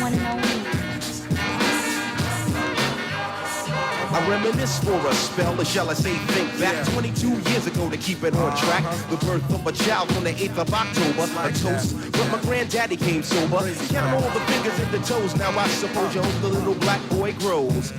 one and only. I reminisce for a spell, or shall I say think back 22 years ago to keep it on track. The birth of a child on the 8th of October, a toast, but my granddaddy came sober. Count all the fingers and the toes, now I suppose you hope the little black boy grows.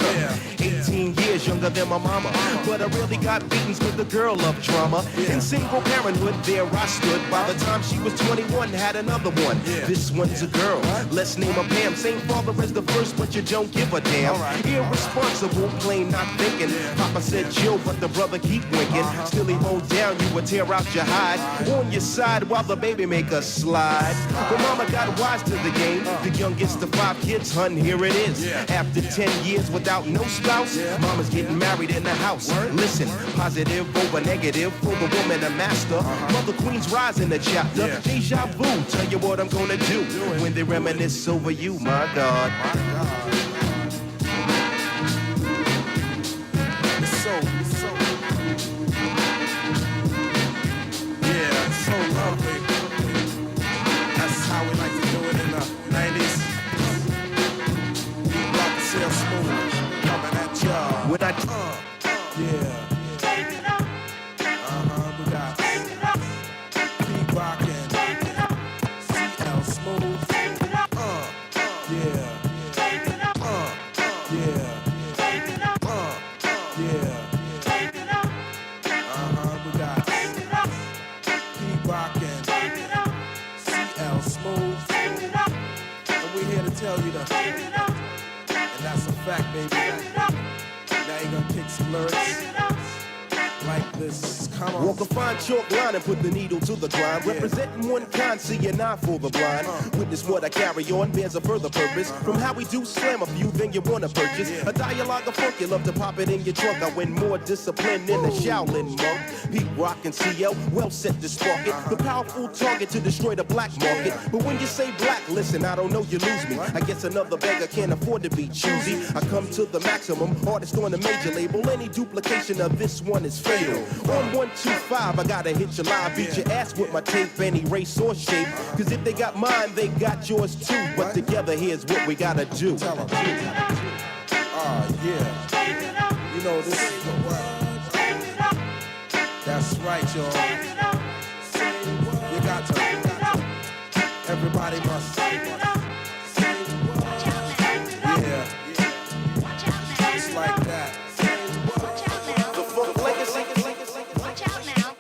18 years younger than my mama, but I really got beatings with the girl of drama. In single parenthood, there I stood. By the time she was 21, had another one. This one's a girl, let's name her Pam. Same father as the first, but you don't give a damn. Irresponsible, plain not thinking. Papa said chill, but the brother keep winking. Still he hold down, you would tear out your hide. On your side while the baby make a slide. But mama got wise to the game. The youngest of 5 kids, hun, here it is. After 10 years without no spouse, mama's getting married in the house. Listen, positive over negative for the woman a master. Mother Queen's rise in the chapter. Deja vu, tell you what I'm gonna do when they reminisce over you, my God. So lovely. That's how we like to do it in the 90s. Deep rock sail smooth, coming at y'all. When I we got Deep rockin', CL smooth. We got Deep rockin', CL smooth. And we here to tell you that, and that's a fact, baby. Now you gonna kick some lyrics like this. Come on. walk a fine chalk line and put the needle to the grind. Representing one kind, see you're not for the blind. Witness what I carry on, bears a further purpose. From how we do slam a few, then you wanna purchase a dialogue of funk, you love to pop it in your trunk. I win more discipline than a Shaolin monk. Pete Rock and CL, well set to spark it. The powerful target to destroy the black market. But when you say black, listen, I don't know, you lose me. I guess another beggar can't afford to be choosy. I come to the maximum, artist on a major label. Any duplication of this one is fatal. On 125, I gotta hit you live, beat your ass with my tape, any race or shape. Cause if they got mine, they got yours too. But together, here's what we gotta do. Tell 'em. Yeah. You know, this is the world. That's right, y'all. You got to. Everybody must. Yeah. It's like that. The funk legacy. Watch out now.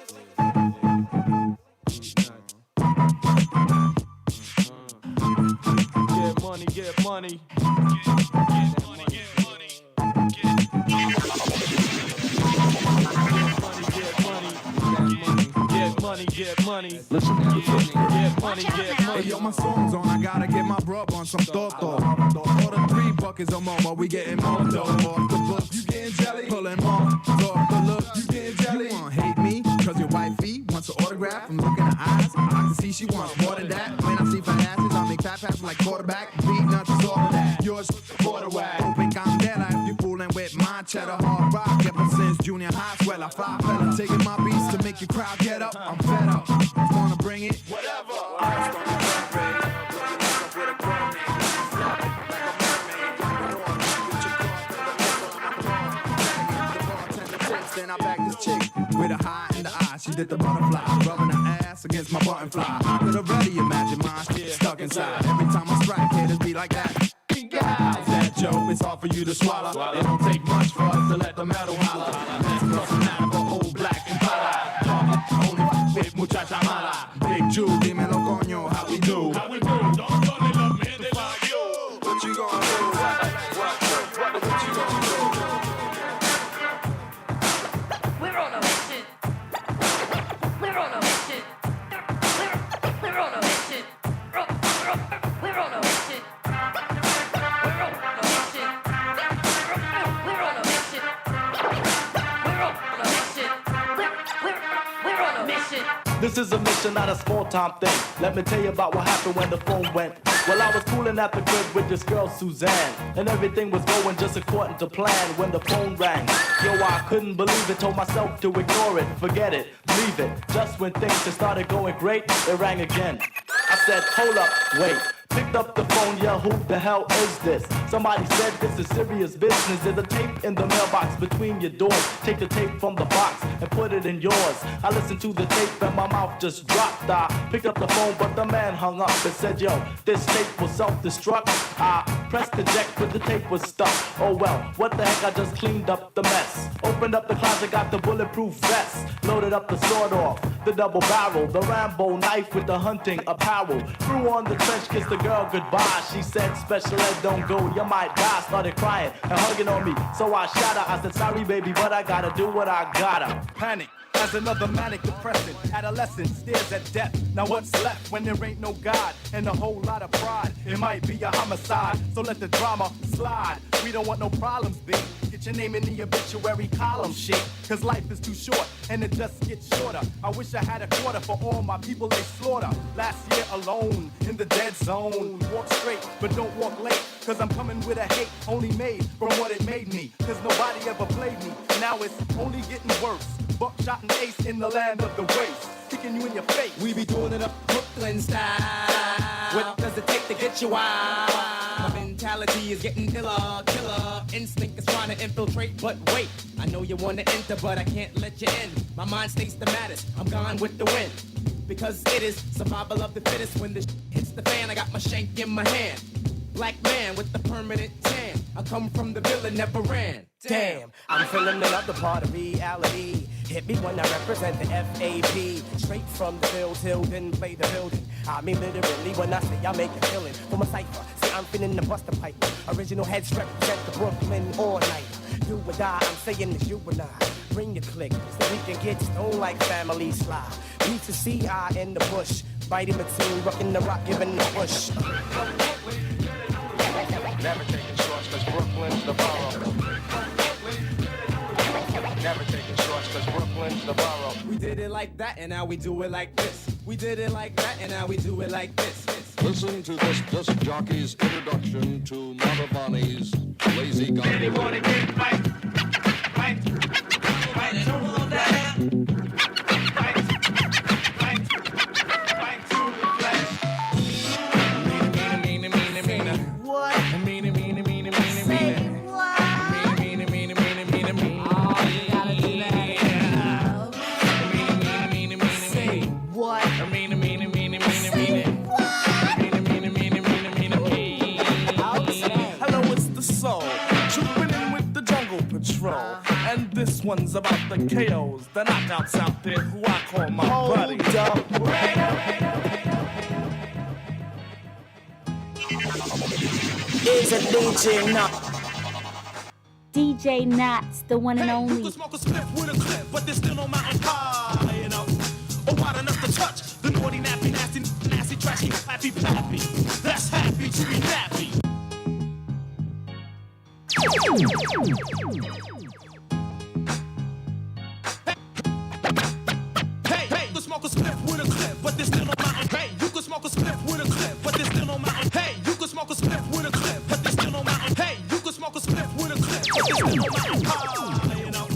Get money, get money. Get money. Listen, Get money, get money. Hey, yo, my song's on, I gotta get my grub on some Toto. Order 3 buckets or more, but we getting more dough. Off the books, you getting jelly? Pulling more, off the look, you getting jelly? You wanna hate me, cause your wifey wants an autograph. I'm looking at eyes, I can see she wants more than that. When I see fat asses, I make fat passes like quarterback. Beat nuts is all of that, yours border wag. Open candela if you fooling with my cheddar. Hard rock ever since junior high, swell I fly fella. Taking my beats to make your crowd get up, I'm fed up. Wanna bring it? Whatever. Then I back this chick with a high in the eye. She did the butterfly, rubbing her ass against my button fly. I could already imagine mine stuck inside. Every time I strike, haters be like that. Guys, that joke, it's hard for you to swallow. It don't take much for us to let the metal holler. That's cross the map for old black and pala. Only with muchacha mala. Big Jew, dímelo coño, how we do? How we do? Don't they love me, they love you. What you gonna do? What you gonna do? We're on a mission. We're on a mission. We're on a mission. We're on a mission. We're on a mission. We're on a mission. We're on a mission. We're on a mission. This is a mission, not a small-time thing. Let me tell you about what happened when the phone went. Well, I was cooling at the crib with this girl, Suzanne. And everything was going just according to plan when the phone rang. Yo, I couldn't believe it, told myself to ignore it. Forget it, leave it. Just when things just started going great, it rang again. I said, hold up, wait. Pick Picked up the phone, yeah, who the hell is this? Somebody said this is serious business. There's a tape in the mailbox between your doors. Take the tape from the box and put it in yours. I listened to the tape and my mouth just dropped. I picked up the phone, but the man hung up and said, yo, this tape will self-destruct. I pressed eject, but the tape was stuck. Oh well, what the heck, I just cleaned up the mess. Opened up the closet, got the bulletproof vest. Loaded up the sword off, the double barrel, the Rambo knife with the hunting apparel. Threw on the trench, kissed the girl goodbye. She said, special ed, don't go, you might die. Started crying and hugging on me, so I shot her. I said, sorry baby, but I gotta do what I gotta. Panic as another manic depressant. Adolescent stares at death. Now what's left when there ain't no God and a whole lot of pride? It might be a homicide, so let the drama slide. We don't want no problems, big. Get your name in the obituary column, shit. Cause life is too short and it just gets shorter. I wish I had a quarter for all my people they slaughter. Last year alone in the dead zone. Walk straight, but don't walk late. Cause I'm coming with a hate only made from what it made me. Cause nobody ever played me. Now it's only getting worse. Buckshot and ace in the land of the waste. Kicking you in your face. We be doing it up Brooklyn style. What does it take to get you out? My mentality is getting iller, killer. Instinct is trying to infiltrate, but wait. I know you wanna enter, but I can't let you in. My mind stays the maddest. I'm gone with the wind. Because it is survival of the fittest. When the hits the fan, I got my shank in my hand. Black man with the permanent tan. I come from the villain, never ran. Damn, I'm feeling another part of reality. Hit me when I represent the FAP. Straight from the field, till then play the building. I mean literally when I say I make a killing. For my cipher, see I'm feeling the buster pipe. Original heads represent the Brooklyn all night. Do or die, I'm saying it's you and I. Bring your click, so we can get stoned like family slide. Beats to C.I. in the bush. Biting the team, rocking the rock, giving the push. Never taking shorts cause Brooklyn's the borough. Never taking shorts cause Brooklyn's the borough. We did it like that and now we do it like this. We did it like that and now we do it like this. Listen to this disc jockey's introduction to Mantovani's Lazy Gun. They wanna get fight to all that. Fight to the flesh. What? And this one's about the KOs, the knockouts out there who I call my buddy. Is a DJ Knot. DJ Knots, the one and only. You can smoke a spliff with a clip, but there's still no mountain high enough. Or wide enough to touch the naughty, nappy, nasty, nasty, trashy, happy, pappy. That's happy to be nappy. Hey, you can smoke a spliff with a clip, but there's still no mountain. Hey, you can smoke a spliff with a clip, but there's still no mountain. Hey, you can smoke a spliff with a clip, but there's still no mountain. Hey, you can smoke a spliff with a clip, but there's still no mountain. High enough,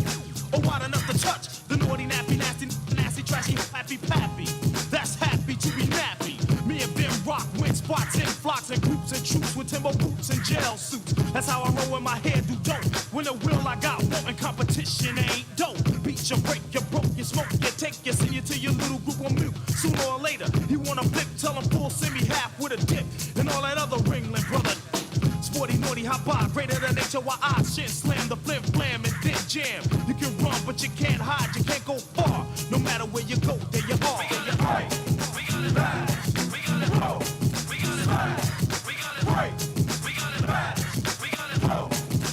or wide enough to touch the naughty, nappy, nasty, nasty, trashy, happy, pappy. That's happy to be nappy. Me and Ben rock, win spots in flocks and groups and troops with timber boots and jail suits. That's how I roll in my hair, do dope. When the will I got wanting competition ain't dope. Beat you, break you, broke you, smoke you, take you, send you to your little group on mute. Sooner or later, you wanna flip, tell them full, send me half with a dip. And all that other ringling, brother. Sporty, naughty, hop by, greater than HOI, shit, slam the flim, flam, and then jam. You can run, but you can't hide, you can't go far. No matter where you go, there you are. We got it right, we got it right, we got it roll, we got it right, we got it right, we got it right, we got it roll,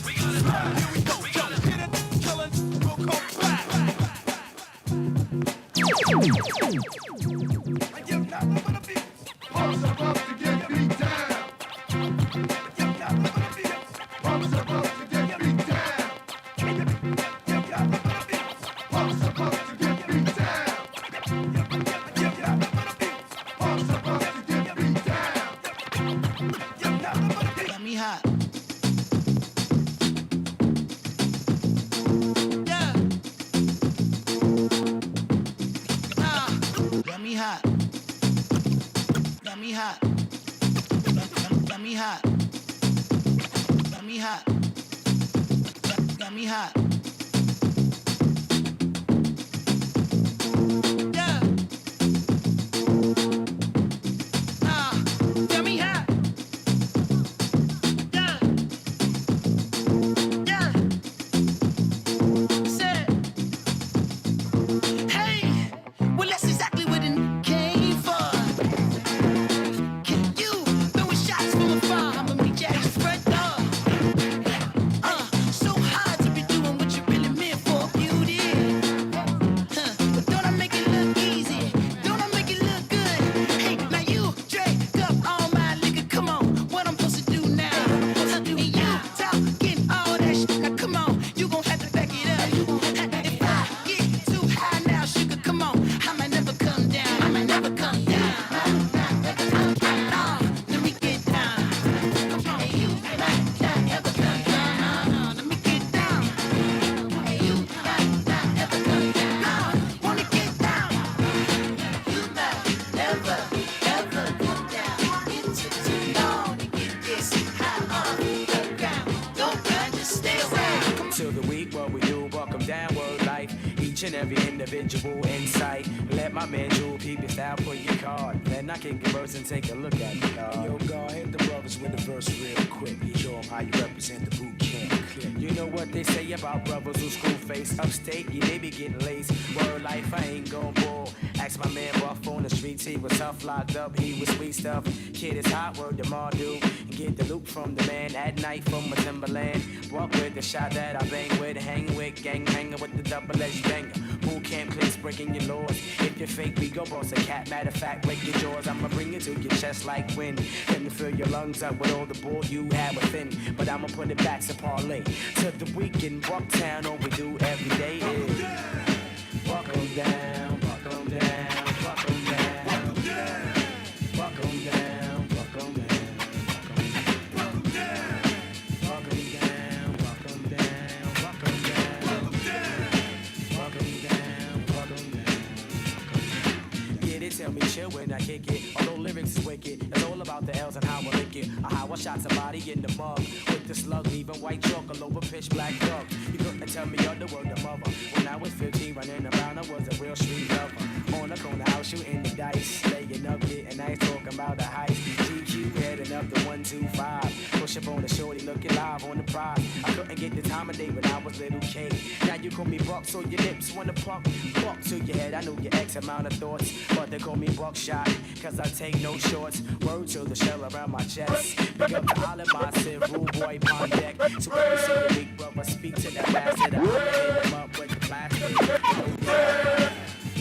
we got it right. Here we go, yo, hit it, kill it, we'll come back. I give nothing but a beat. Pumps up to get beat down. hot. Got me hot. Got me hot. Yeah. Got me hot. Yeah. Yeah. Said. Hey. Well, that's exactly what it came for. Can you throwing shots from afar? I'ma meet you at your front door. So hard to be doing what you really meant for, beauty. But don't I make it look easy? Don't I make it look good? Hey, now you drink up all my liquor. Come on, what I'm supposed to do now? And you talking all that shit. Now come on, you gon' have to back it up. If I get too high now, sugar, come on, I might never come down. I might never come down. Let me get down. Come on, you might not ever come down. Let me get down. You might not ever come down. Wanna get down. You might never ever come down. It took too long to get this high on the ground. Don't run, just stay around. Come on. To the week, what we do, welcome downward life. Each and every individual in sight. Let my man Jewel peep your style, pull your card. Then I can converse and take a look at the card. Yo, God, hit the brothers with the verse real quick. Show them how you represent the boot camp. You know what they say about brothers who screw face upstate, yeah, they be getting laced. Word life, I ain't gon' bull. Ask my man Buff on the streets, he was tough, locked up, he was sweet stuff. Kid is hot, word to Ma do. Get the loot from the man at night from a Timberland. Walk with the shot that I bang with, hang with, gang hanger with the double-edged banger. Boot camp clicks breaking your laws. If you're fake, we go boss a cat. Matter of fact, break your jaws. I'ma bring it to your chest like wind. Let me fill your lungs up with all the bull you have within. But I'ma put it back to parlay. To the weekend, Bucktown, all we do every day is walk 'em down, walk 'em down, walk 'em down, walk 'em down, walk 'em down. Tell me chill when I kick it. Although lyrics is wicked, it's all about the L's and how I lick it. Or how I shot somebody in the mug with the slug, leaving white chalk all over pitch black dog. You couldn't tell me other word the mother. When I was 15, running around, I was a real street lover. On the corner house, shooting the dice, laying up, getting nice, talking about the heist. GQ heading up the 125. Push up on the shorty, looking live on the prize. I couldn't get the time of day when I was little K. Now you call me Buck, so your lips wanna pluck. Buck to your head, I know your X amount of thoughts, but they call me Buckshot, cause I take no shorts. Word to the shell around my chest. Pick up the olive, my Civ, rude boy, pond deck. So when you see the big brother, speak to that bastard. I'ma hit him up with the plastic.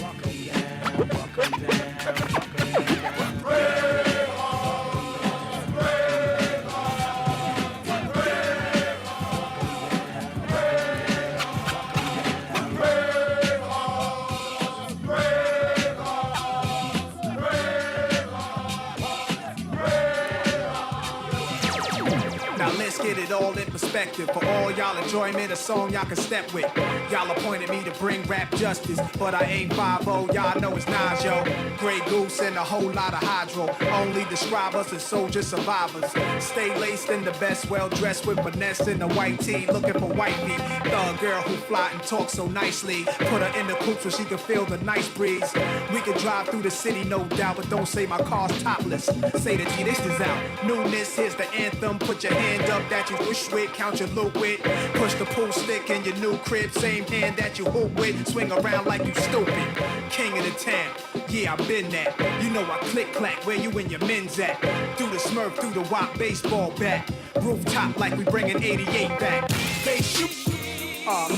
Walk 'em down, walk 'em down, walk 'em down. Let's get it all in perspective. For all y'all enjoyment, a song y'all can step with. Y'all appointed me to bring rap justice, but I ain't 5-0, y'all know it's Nas, yo. Grey Goose and a whole lot of hydro. Only describe us as soldier survivors. Stay laced in the best, well dressed with finesse in the white tee, looking for white meat. Thug girl who fly and talk so nicely. Put her in the coupe so she can feel the nice breeze. We can drive through the city, no doubt, but don't say my car's topless. Say the G, this is out. Newness, here's the anthem. Put your hand up that you wish with, count your loot with. Push the pool stick in your new crib, same hand that you hoop with. Swing around like you stupid. King of the town, yeah, I been that. You know I click clack, where you and your men's at? Through the Smurf, through the WAP baseball bat. Rooftop like we bringing 88 back. They shoot.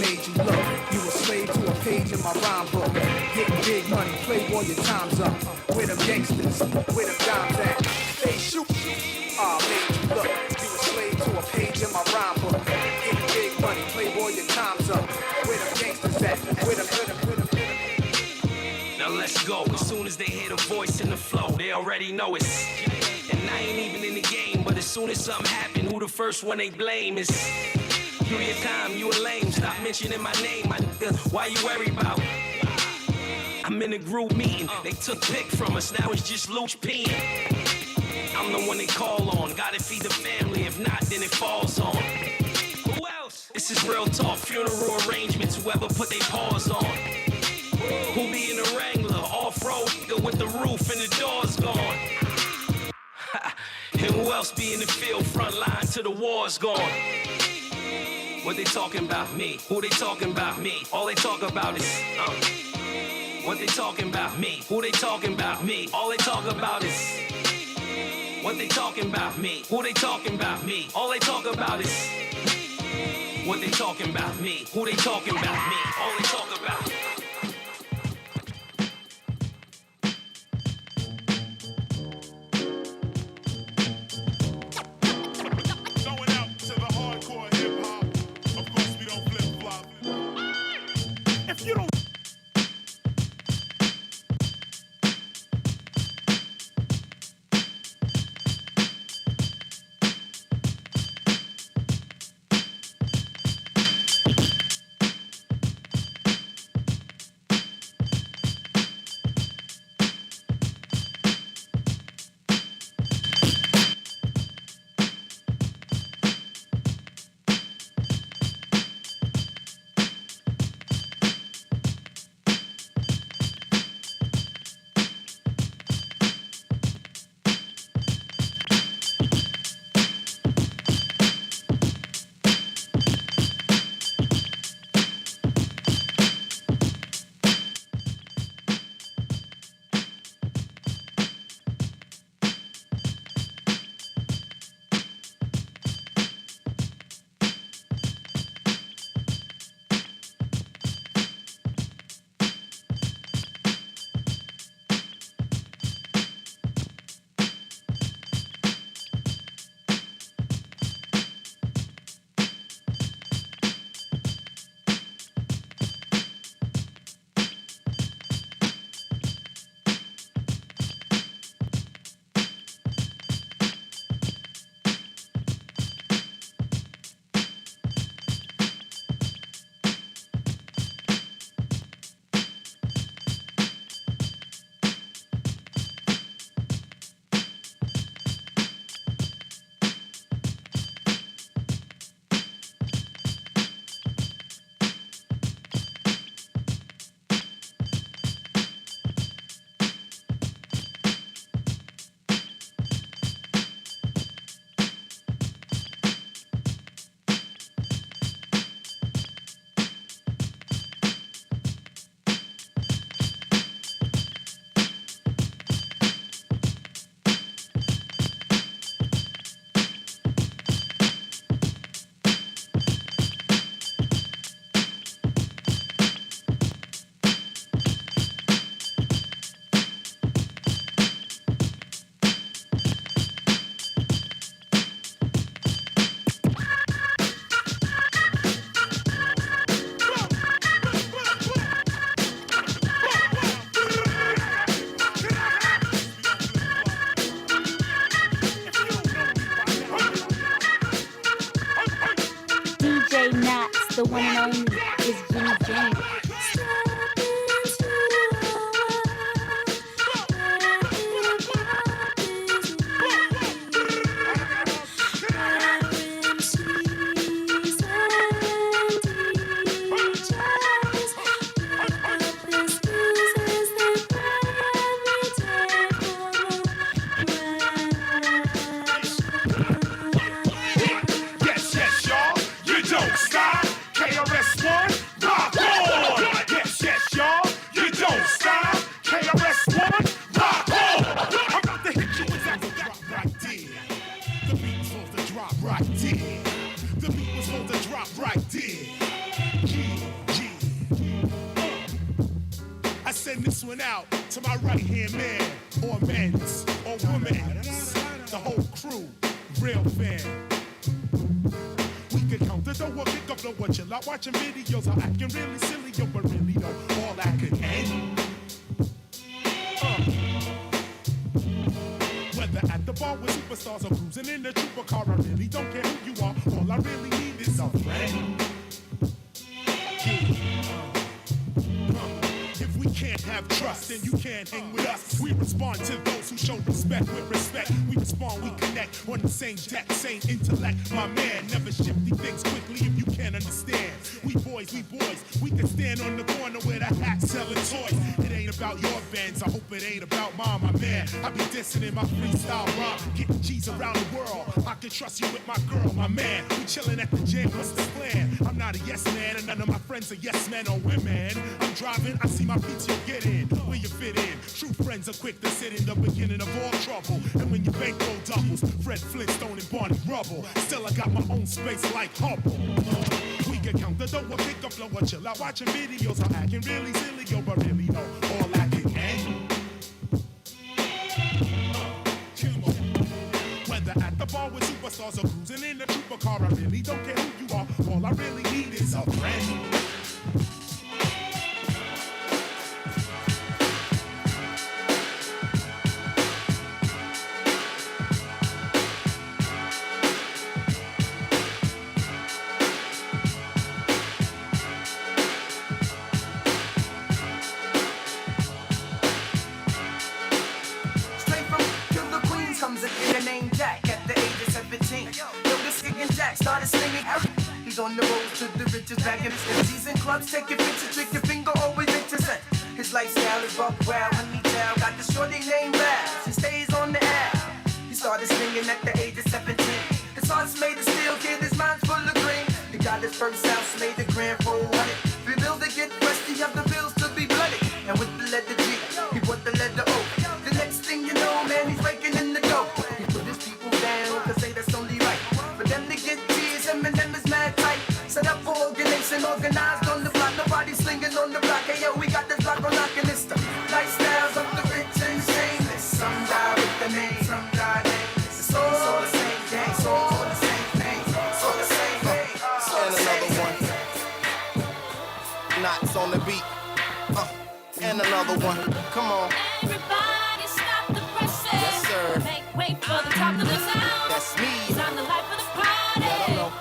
Made you look. You a slave to a page in my rhyme book. Getting big money, play all your times up. Where them gangsters, where them dimes at? They shoot. Made you look. You a slave to a page in my rhyme book. Getting big money, play all your times up. Where them gangsters at? Where them. Now let's go. As soon as they hear the voice in the flow, they already know it's. And I ain't even in the game, but as soon as something happen, who the first one they blame is. Do your time, you a lame. Stop mentioning my name, my nigga. Why you worry about? I'm in a group meeting. They took pick from us, now it's just Luch peeing. I'm the one they call on. Gotta feed the family, if not, then it falls on. Who else? This is real talk, funeral arrangements, whoever put their paws on. Who be in the Wrangler, off-road, with the roof and the doors gone. And who else be in the field, front line till the war's gone. What they talking about? Me. Who they talking about? Me. All they talk about is, what they talking about? Me. Who they talking about? Me. All they talk about is, what they talking about? Me. Who they talking about? Me. All they talk about is, what they talking about? Me. Who they talking about? Me. All they talk about. Going out to the hardcore hip hop. Of course, we don't flip flop. If you don't. The one and only is Jimmy James. Out to my right hand man, or men's, or women's, the whole crew, real fan. We could count the dough, kick up the what chill out watching videos, I'm acting really silly, yo, but really though, all that could end. Whether at the bar with superstars or cruising in the trooper car, I really don't care who you are, all I really need is a friend. If we can't have have trust, then you can't hang with us. We respond to those who show respect with respect. We respond, we connect on the same deck, same intellect. My man, never shifty things quickly if you can't understand. We boys, we can stand on the corner with a hat selling toys. It ain't about your bands, I hope it ain't about mine, my man. I be dissing in my freestyle rhyme, getting G's around the world. I can trust you with my girl, my man. We chillin' at the gym, what's the plan? I'm not a yes man, and none of my friends are yes men or women. I'm driving, I see my PTO get in, where you fit in. True friends are quick to sit in the beginning of all trouble. And when your bankroll doubles, Fred Flintstone and Barney Rubble. Still I got my own space like Hubble. We can count the dough, or pick up flow, or chill out watching videos. I'm acting really silly, yo, but really no, all acting and whether at the bar with superstars or cruising in a trooper car, I really don't care who you are. All I really need is a friend. On the road to the riches, bagging his MCs in clubs, take your picture, trick your finger, always intersect. His lifestyle is buck wild, honey child, got the shorty named Rab. She stays on the app. He started singing at the age of 17. His heart's made of steel, kid, his mind's full of green. He got his first house, made a grand for 100. Rebuild to get rusty, have the bills to be bloody. And with the letter G, he put the letter O. The next thing you know, man, he's raking in the dough. He put his people down, cause say that's only right. For them to get G's, him and them is mad tight. Set up for organization, organized on the block. Nobody slinging on the block. Hey yo, we got this block on locking this stuff. Lifestyles of the rich and shameless. Some die with the name, some die nameless. It's all the same game, it's all the same thing. It's all the same thing. And another one. Knots on the beat. And another one. Come on. Everybody stop the presses. Yes, sir. Make way for the top of the sound. That's me. Time the life of the party.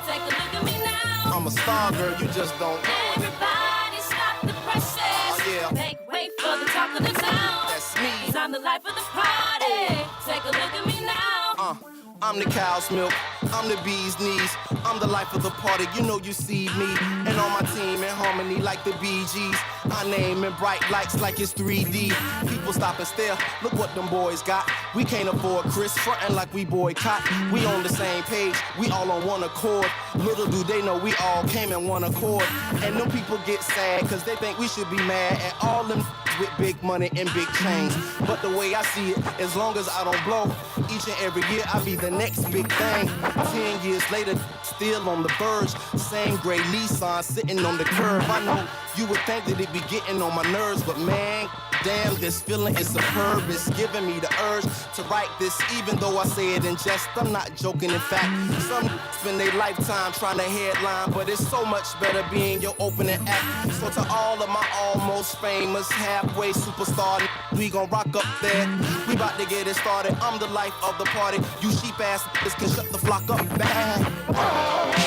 Take a look at me now. I'm a star, girl, you just don't know it. Everybody stop the presses. Oh, yeah. Make way for the top of the sound. That's me. I'm the life of the party. Take a look at me now. I'm the cow's milk, I'm the bee's knees, I'm the life of the party, you know you see me. And on my team in harmony like the Bee Gees. I name in bright lights like it's 3D. People stop and stare, look what them boys got. We can't afford Chris, frontin' like we boycott. We on the same page, we all on one accord. Little do they know we all came in one accord. And them people get sad, cause they think we should be mad at all them with big money and big chains. But the way I see it, as long as I don't blow, each and every year I be the next big thing. 10 years later, still on the verge. Same gray Nissan sitting on the curb. I know you would think that it be getting on my nerves, but man, damn, this feeling is superb. It's giving me the urge to write this, even though I say it in jest. I'm not joking, in fact. Some spend their lifetime trying to headline, but it's so much better being your opening act. So to all of my almost famous halfway superstar, we gon' rock up there. We about to get it started. I'm the life of the party. You sheep ass niggas can shut the flock up bad.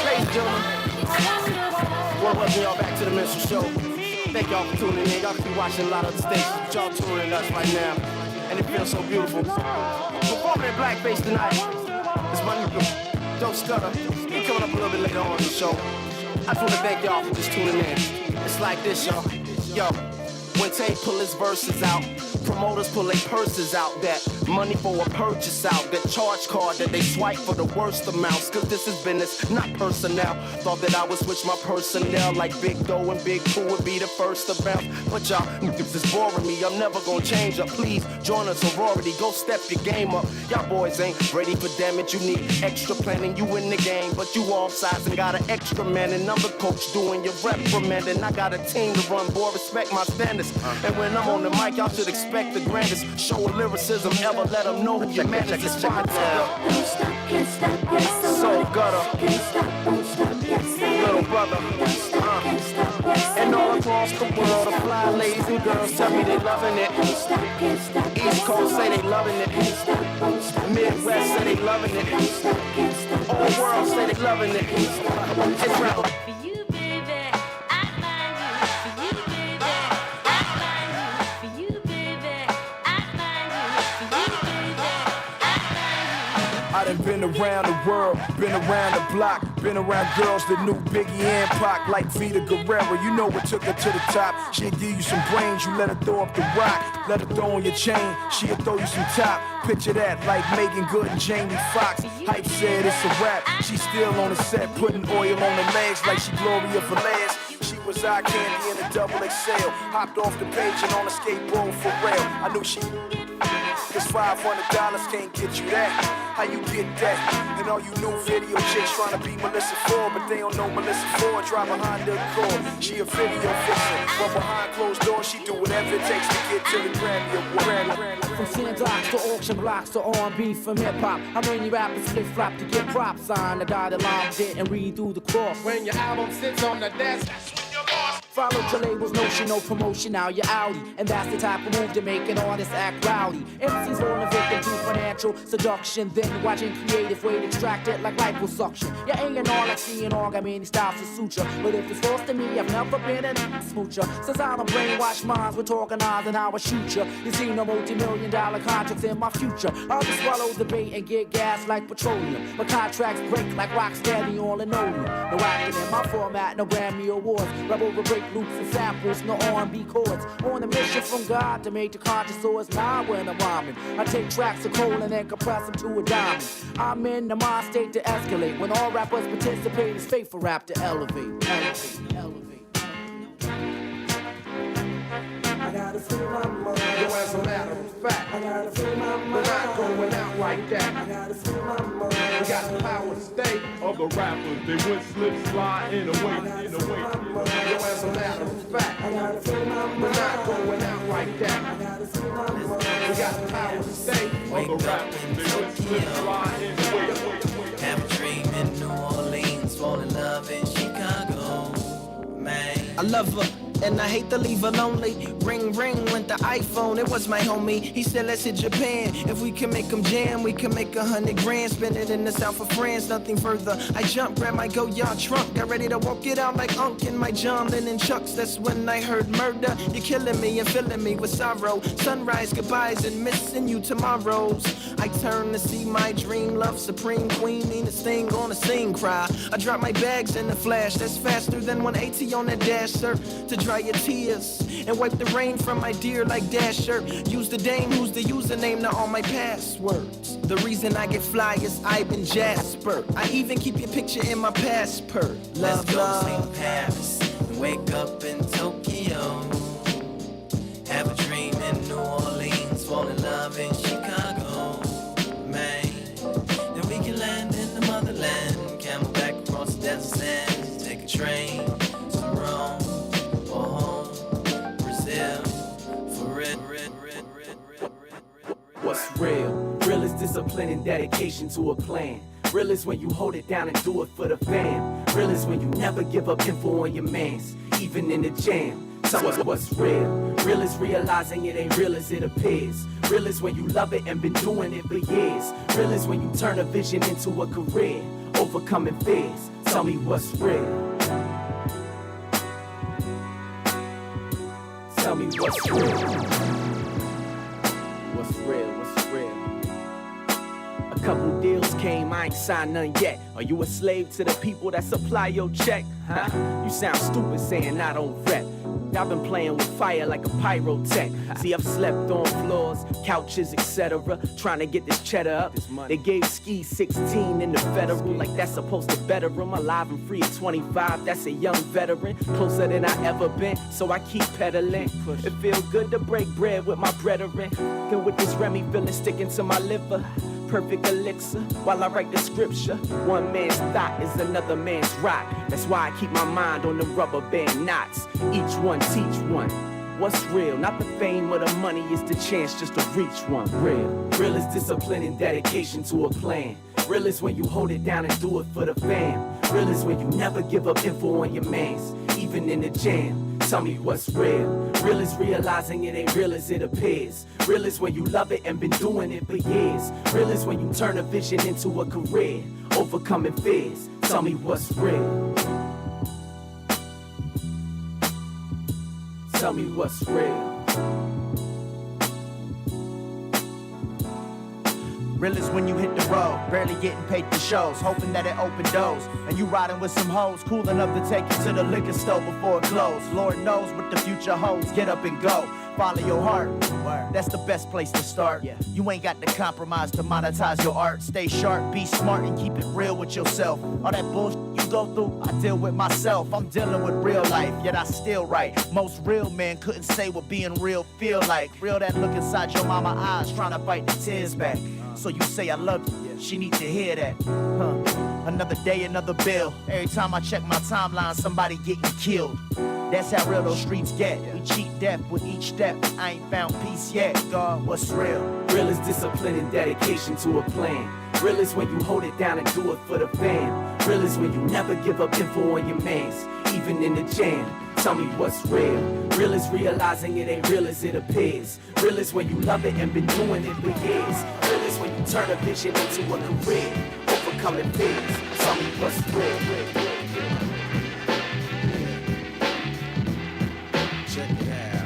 Ladies and gentlemen, welcome y'all back to the Minstrel Show. Thank y'all for tuning in. Y'all can be watching a lot of the stations, but y'all tuning us right now, and it feels so beautiful. Performing in blackface tonight is my nigga, Joe Scudder. He coming up a little bit later on in the show. I just want to thank y'all for just tuning in. It's like this, y'all. Yo, when Tate pull his verses out, promoters pull their purses out, that money for a purchase out, that charge card that they swipe for the worst amounts, cause this is business, not personnel. Thought that I would switch my personnel, like Big Doe and Big Pooh would be the first to bounce. But y'all niggas is boring me, I'm never gonna change up. Please join a sorority, go step your game up. Y'all boys ain't ready for damage, you need extra planning. You in the game, but you off sides and got an extra man. And I'm the coach doing your reprimanding. I got a team to run, boy, respect my standards. And when I'm on the mic, y'all should expect the grandest show of lyricism ever. Let them know who your man is. Don't stop, can't stop, yes, so gutter, can't stop, don't stop, yes, little brother, don't stop, can't stop, yes, and all across the world, the fly ladies and girls tell me they loving it. Don't stop, can't stop, East Coast say they loving it. Can't stop, don't stop, Midwest say they loving it. Don't stop, can't stop, all world say they loving it. It's rap. For you, baby, I find you. For you, baby, I find you. For you. Been around the world, been around the block, been around girls that knew Biggie and Pac like Vita Guerrero. You know what took her to the top. She'll give you some brains, you let her throw up the rock. Let her throw on your chain, she'll throw you some top. Picture that like Megan Good and Jamie Foxx. Hype said it's a rap. She's still on the set, putting oil on her legs like she Gloria Velez. She was eye candy in a double XL. Hopped off the page and on a skateboard for real. I knew she. Cause $500 can't get you that. How you get that? And all you new video chicks trying to be Melissa Ford, but they don't know Melissa Ford. Drive behind the cord. She a video fixer, but behind closed doors she do whatever it takes to get to the Grammy Award. From sandbox to auction blocks to R&B from hip hop, how many rappers flip flop to get props on? The dotted line didn't read through the cross. When your album sits on the desk, that's when you're lost. Follow your label's notion, no promotion, now you're outie. And that's the type of move to make an artist act rowdy. MCs falling victim to financial seduction, then watching creative way to extract it like liposuction. You ain't all like seeing all got many styles to suture. But if it's forced to me, I've never been a smoocher. Since I don't brainwash minds with organizing how I shoot ya. You see no multi-million-dollar contracts in my future. I'll just swallow the bait and get gas like petroleum. My contracts break like rock steady on linoleum. No acting in my format, no Grammy Awards. Rub over break loops and samples, no R&B chords. On a mission from God to make the conscious source. Now when I'm rhyming, I take tracks of coal and then compress them to a diamond. I'm in the mind state to escalate. When all rappers participate, it's fate for rap to elevate. I gotta free my mind. Yo, as a matter of fact, I gotta free my mind. We're not going out like that. I gotta free my mind. We got the power to stay. Other rappers, they would slip, slide in a way. Yo, as a matter of fact, I gotta free my mind. We're not going out like that. I gotta free my mind. We got the power to stay. Other rappers, they would slip, slide in a way. Have a dream in New Orleans, fall in love in Chicago, man. I love her. And I hate to leave her lonely. Ring, ring went the iPhone, it was my homie. He said, let's hit Japan. If we can make them jam, we can make 100 grand. Spend it in the south of France, nothing further. I jumped, grabbed my go-yard trunk. Got ready to walk it out like Unc in my John Lennon chucks. That's when I heard murder. You're killing me and filling me with sorrow. Sunrise, goodbyes, and missing you tomorrows. I turn to see my dream, love supreme queen. Nina's thing on a sing cry. I drop my bags in the flash. That's faster than 180 on that dash, sir. To dry your tears and wipe the rain from my dear like Dasher. Use the dame who's the username to all my passwords. The reason I get fly is Ivan Jasper. I even keep your picture in my passport. Let's go to Paris and wake up in Tokyo. Have a dream in New Orleans, fall in love in Chicago, man. Then we can land in the motherland, camelback across the desert sands, take a train to Rome. What's real? Real is discipline and dedication to a plan. Real is when you hold it down and do it for the fam. Real is when you never give up info on your mans, even in the jam. So what's real? Real is realizing it ain't real as it appears. Real is when you love it and been doing it for years. Real is when you turn a vision into a career, overcoming fears. Tell me what's real. Tell me what's real. What's real? What's real? A couple deals came, I ain't signed none yet. Are you a slave to the people that supply your check? Huh? You sound stupid saying I don't rep. I've been playing with fire like a pyrotech. See, I've slept on floors, couches, etc. Trying to get this cheddar up. They gave Ski 16 in the federal, like that's supposed to better him. Alive and free at 25, that's a young veteran. Closer than I ever been, so I keep pedaling. It feels good to break bread with my brethren. And with this Remy feeling sticking to my liver. Perfect elixir while I write the scripture. One man's thought is another man's rock. That's why I keep my mind on the rubber band knots. Each one teach one. What's real? Not the fame or the money, it's the chance just to reach one. Real. Real is discipline and dedication to a plan. Real is when you hold it down and do it for the fam. Real is when you never give up info on your mans, even in the jam. Tell me what's real. Real is realizing it ain't real as it appears. Real is when you love it and been doing it for years. Real is when you turn a vision into a career, overcoming fears. Tell me what's real. Tell me what's real. Real is when you hit the road, barely getting paid for shows, hoping that it open doors. And you riding with some hoes, cool enough to take you to the liquor store before it close. Lord knows what the future holds, get up and go. Follow your heart, that's the best place to start. You ain't got to compromise to monetize your art. Stay sharp, be smart, and keep it real with yourself. All that bullshit you go through, I deal with myself. I'm dealing with real life, yet I still write. Most real men couldn't say what being real feel like. Real that look inside your mama eyes, trying to fight the tears back. So you say I love you, she needs to hear that. Another day, another bill. Every time I check my timeline, somebody getting killed. That's how real those streets get. We cheat death with each step. I ain't found peace yet. God, what's real? Real is discipline and dedication to a plan. Real is when you hold it down and do it for the fam. Real is when you never give up info on your mans, even in the jam. Tell me what's real. Real is realizing it ain't real as it appears. Real is when you love it and been doing it for years. Real is when you turn a vision into a career, overcoming fears. Tell me what's real. Check it out.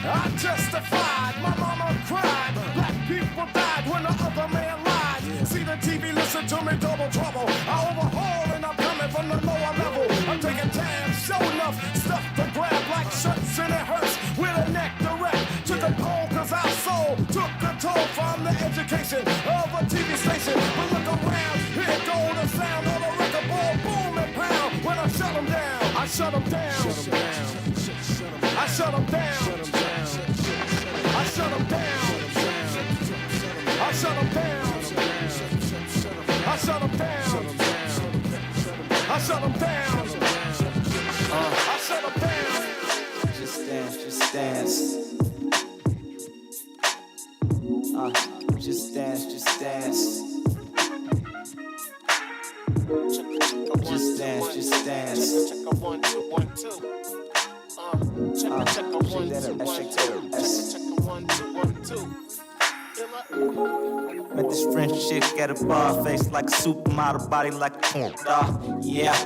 I testified, my mama cried. Black people died when the other man lied. See the TV, listen to me, double trouble. I overhaul and I'm coming from the lower level. I'm taking time, show enough stuff to grab like shirts and it hurts. With a neck direct to the pole, cause our soul took control from the education of a TV station. But look around, here go the sound of the record ball, boom and pound. When I shut them down, I shut them down. I shut them down. I shut them down. I shut them down. I shut them down. I shut them down. I shut them down. Just dance, just dance. Just dance, just dance. Just dance, just dance. Check a 1, 2, 1, 2. Check a 1, 2, 1, 2. Check a 1, 2, 1, 2. Met this French chick at a bar, face like a supermodel, body like a star. Yeah,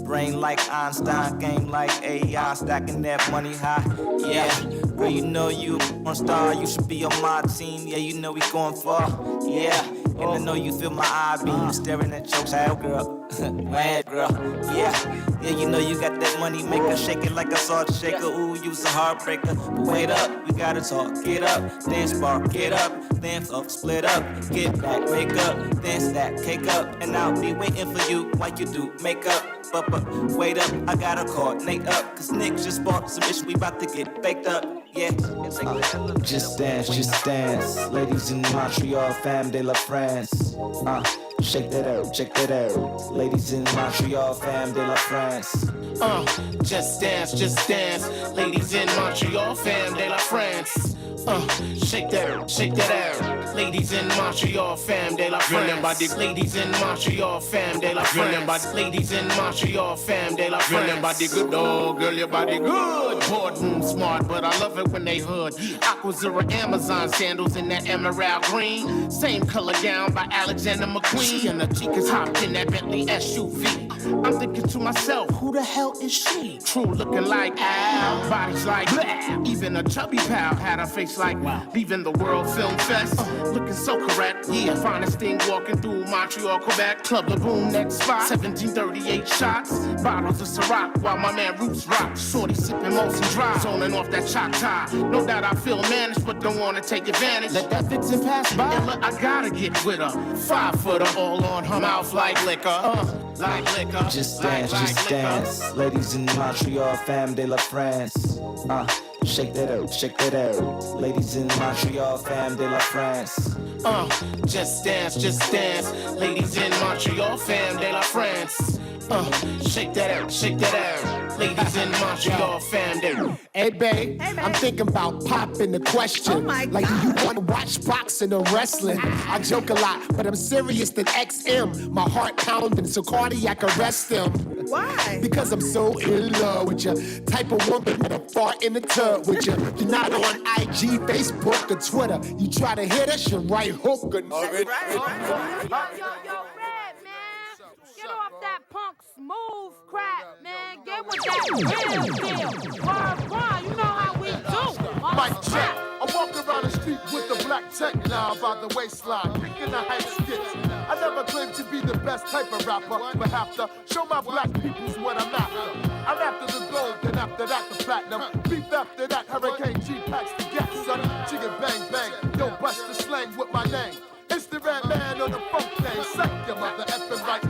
brain like Einstein, game like AI, stacking that money high. Yeah, girl, you know you a porn star, you should be on my team. Yeah, you know we going far. Yeah, and I know you feel my eye beam staring at your child, girl. Mad girl, yeah, you know you got that money maker, shake it like a salt shaker. Ooh, you's a heartbreaker. But wait up, we gotta talk. Get up, dance bar, get up, dance up, split up, get back, make up, dance that, cake up, and I'll be waiting for you while you do makeup. But wait up, I gotta coordinate up, cause Nick just bought some bitch, we about to get baked up. Yeah, just dance, ladies in Montreal, fam de la France. Shake that out, ladies in Montreal, fam de la France. Just dance, ladies in Montreal, fam de la France. Shake that out, ladies in Montreal, fam de la France. Ladies in Montreal, fam de la France. Ladies in Montreal, fam de la France. Girl, your body good, dog, girl, your body good. Boardroom smart, but I love it when they hood. Aquazura Amazon sandals in that emerald green. Same color gown by Alexander McQueen. And the Chicas hopped in that Bentley SUV. I'm thinking to myself, who the hell is she? True looking like Al, bodies like blah. Even a chubby pal had a face like leaving the World Film Fest. Looking so correct, yeah. Finest thing walking through Montreal, Quebec. Club La Boom, next spot. 1738 shots. Bottles of Ciroc while my man Roots rock. Shorty sipping Molson Dry, zoning off that Choctaw. No doubt I feel managed, but don't wanna take advantage. Let that vixen pass by. And look, I gotta get with her. 5-footer, all on her mouth like liquor. Like liquor. Just dance, ladies in Montreal, fam de la France. Shake that out, ladies in Montreal, fam de la France. Just dance, ladies in Montreal, fam de la France. Shake that out, ladies in Montreal, fam de. Hey, babe, I'm thinking about popping the question. Like, do you want to watch boxing or wrestling? I joke a lot, but I'm serious than XM. My heart pounding so cardiac arrest them. Why? Because I'm so in love with you. Type of woman that I fart in the tub with you. You're not on IG, Facebook, or Twitter. You try to hit us, you right hook or Yo, Red, man. Get off that punk smooth crap, man. Get with that real deal. Why, you know how we do. Mic check. I walk around the street with the black tech now by the waistline, kicking the hype skits. I never claimed to be the best type of rapper, but have to show my black peoples what I'm after. I'm after the gold, then after that the platinum. Beef after that, Hurricane G packs to get, son. Chicken bang bang, yo bust the slang with my name. It's the red man on the funk thing. Suck your mother effing right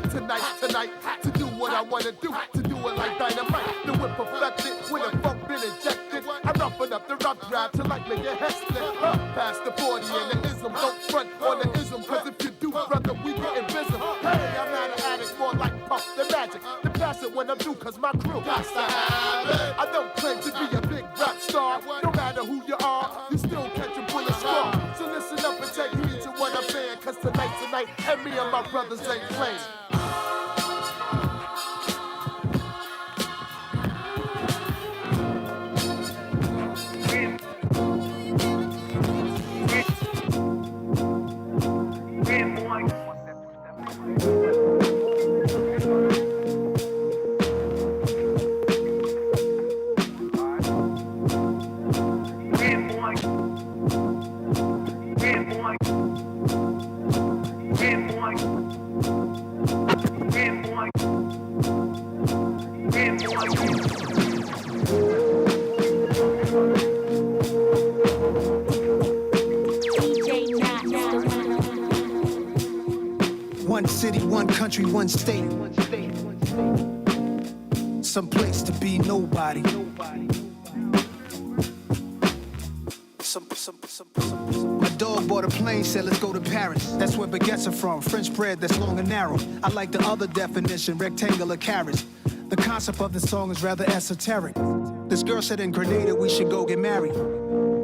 tonight, to do what I wanna do, to do it like dynamite. The whip perfected when the funk been injected. I roughen up the rough rap till like make your head split. Past the 40 and the ism, don't front on the ism, cause if you do, brother, we getting busy. Hey, I'm not an addict, more like Puff the Magic. The pass it when I'm through, cause my crew got to have it. I don't claim to be a big rap star. No matter who you are, you still catch a bullet scar. So listen up and take heed to what I'm saying, cause tonight, and me and my brothers ain't playing. One city, one country, one state. Some place to be nobody. My dog bought a plane, said let's go to Paris. That's where baguettes are from, French bread that's long and narrow. I like the other definition, rectangular carrots. The concept of the song is rather esoteric. This girl said in Grenada we should go get married.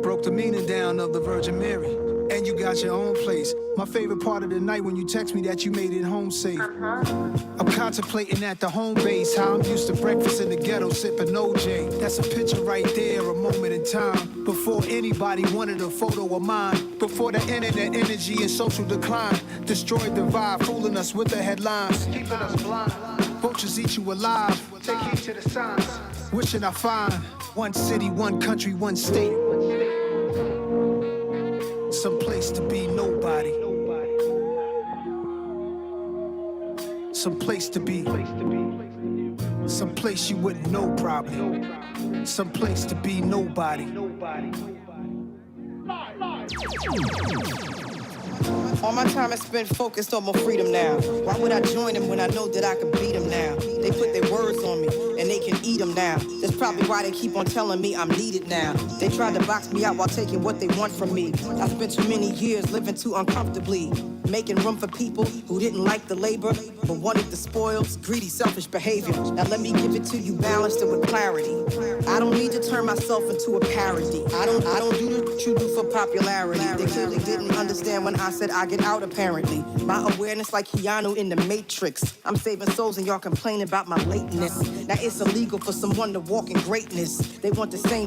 Broke the meaning down of the Virgin Mary. And you got your own place. My favorite part of the night when you text me that you made it home safe. I'm contemplating at the home base how I'm used to breakfast in the ghetto sipping OJ. That's a picture right there, a moment in time. Before anybody wanted a photo of mine. Before the internet energy and social decline destroyed the vibe, fooling us with the headlines. Keeping us blind. Vultures eat you alive. Take heed to the signs. Wishing I find one city, one country, one state. Some place to be nobody. Some place to be. Some place you wouldn't know probably. Some place to be nobody. All my time is spent focused on my freedom now. Why would I join them when I know that I can beat them now? They put their words on me, and they can eat them now. That's probably why they keep on telling me I'm needed now. They tried to box me out while taking what they want from me. I spent too many years living too uncomfortably, making room for people who didn't like the labor, but wanted the spoils, greedy, selfish behavior. Now let me give it to you balanced and with clarity. I don't need to turn myself into a parody. I don't do what you do for popularity. They clearly didn't understand when I said I get out apparently. My awareness like Keanu in the Matrix. I'm saving souls and y'all complaining about my lateness. Now it's illegal for someone to walk in greatness. They want the same,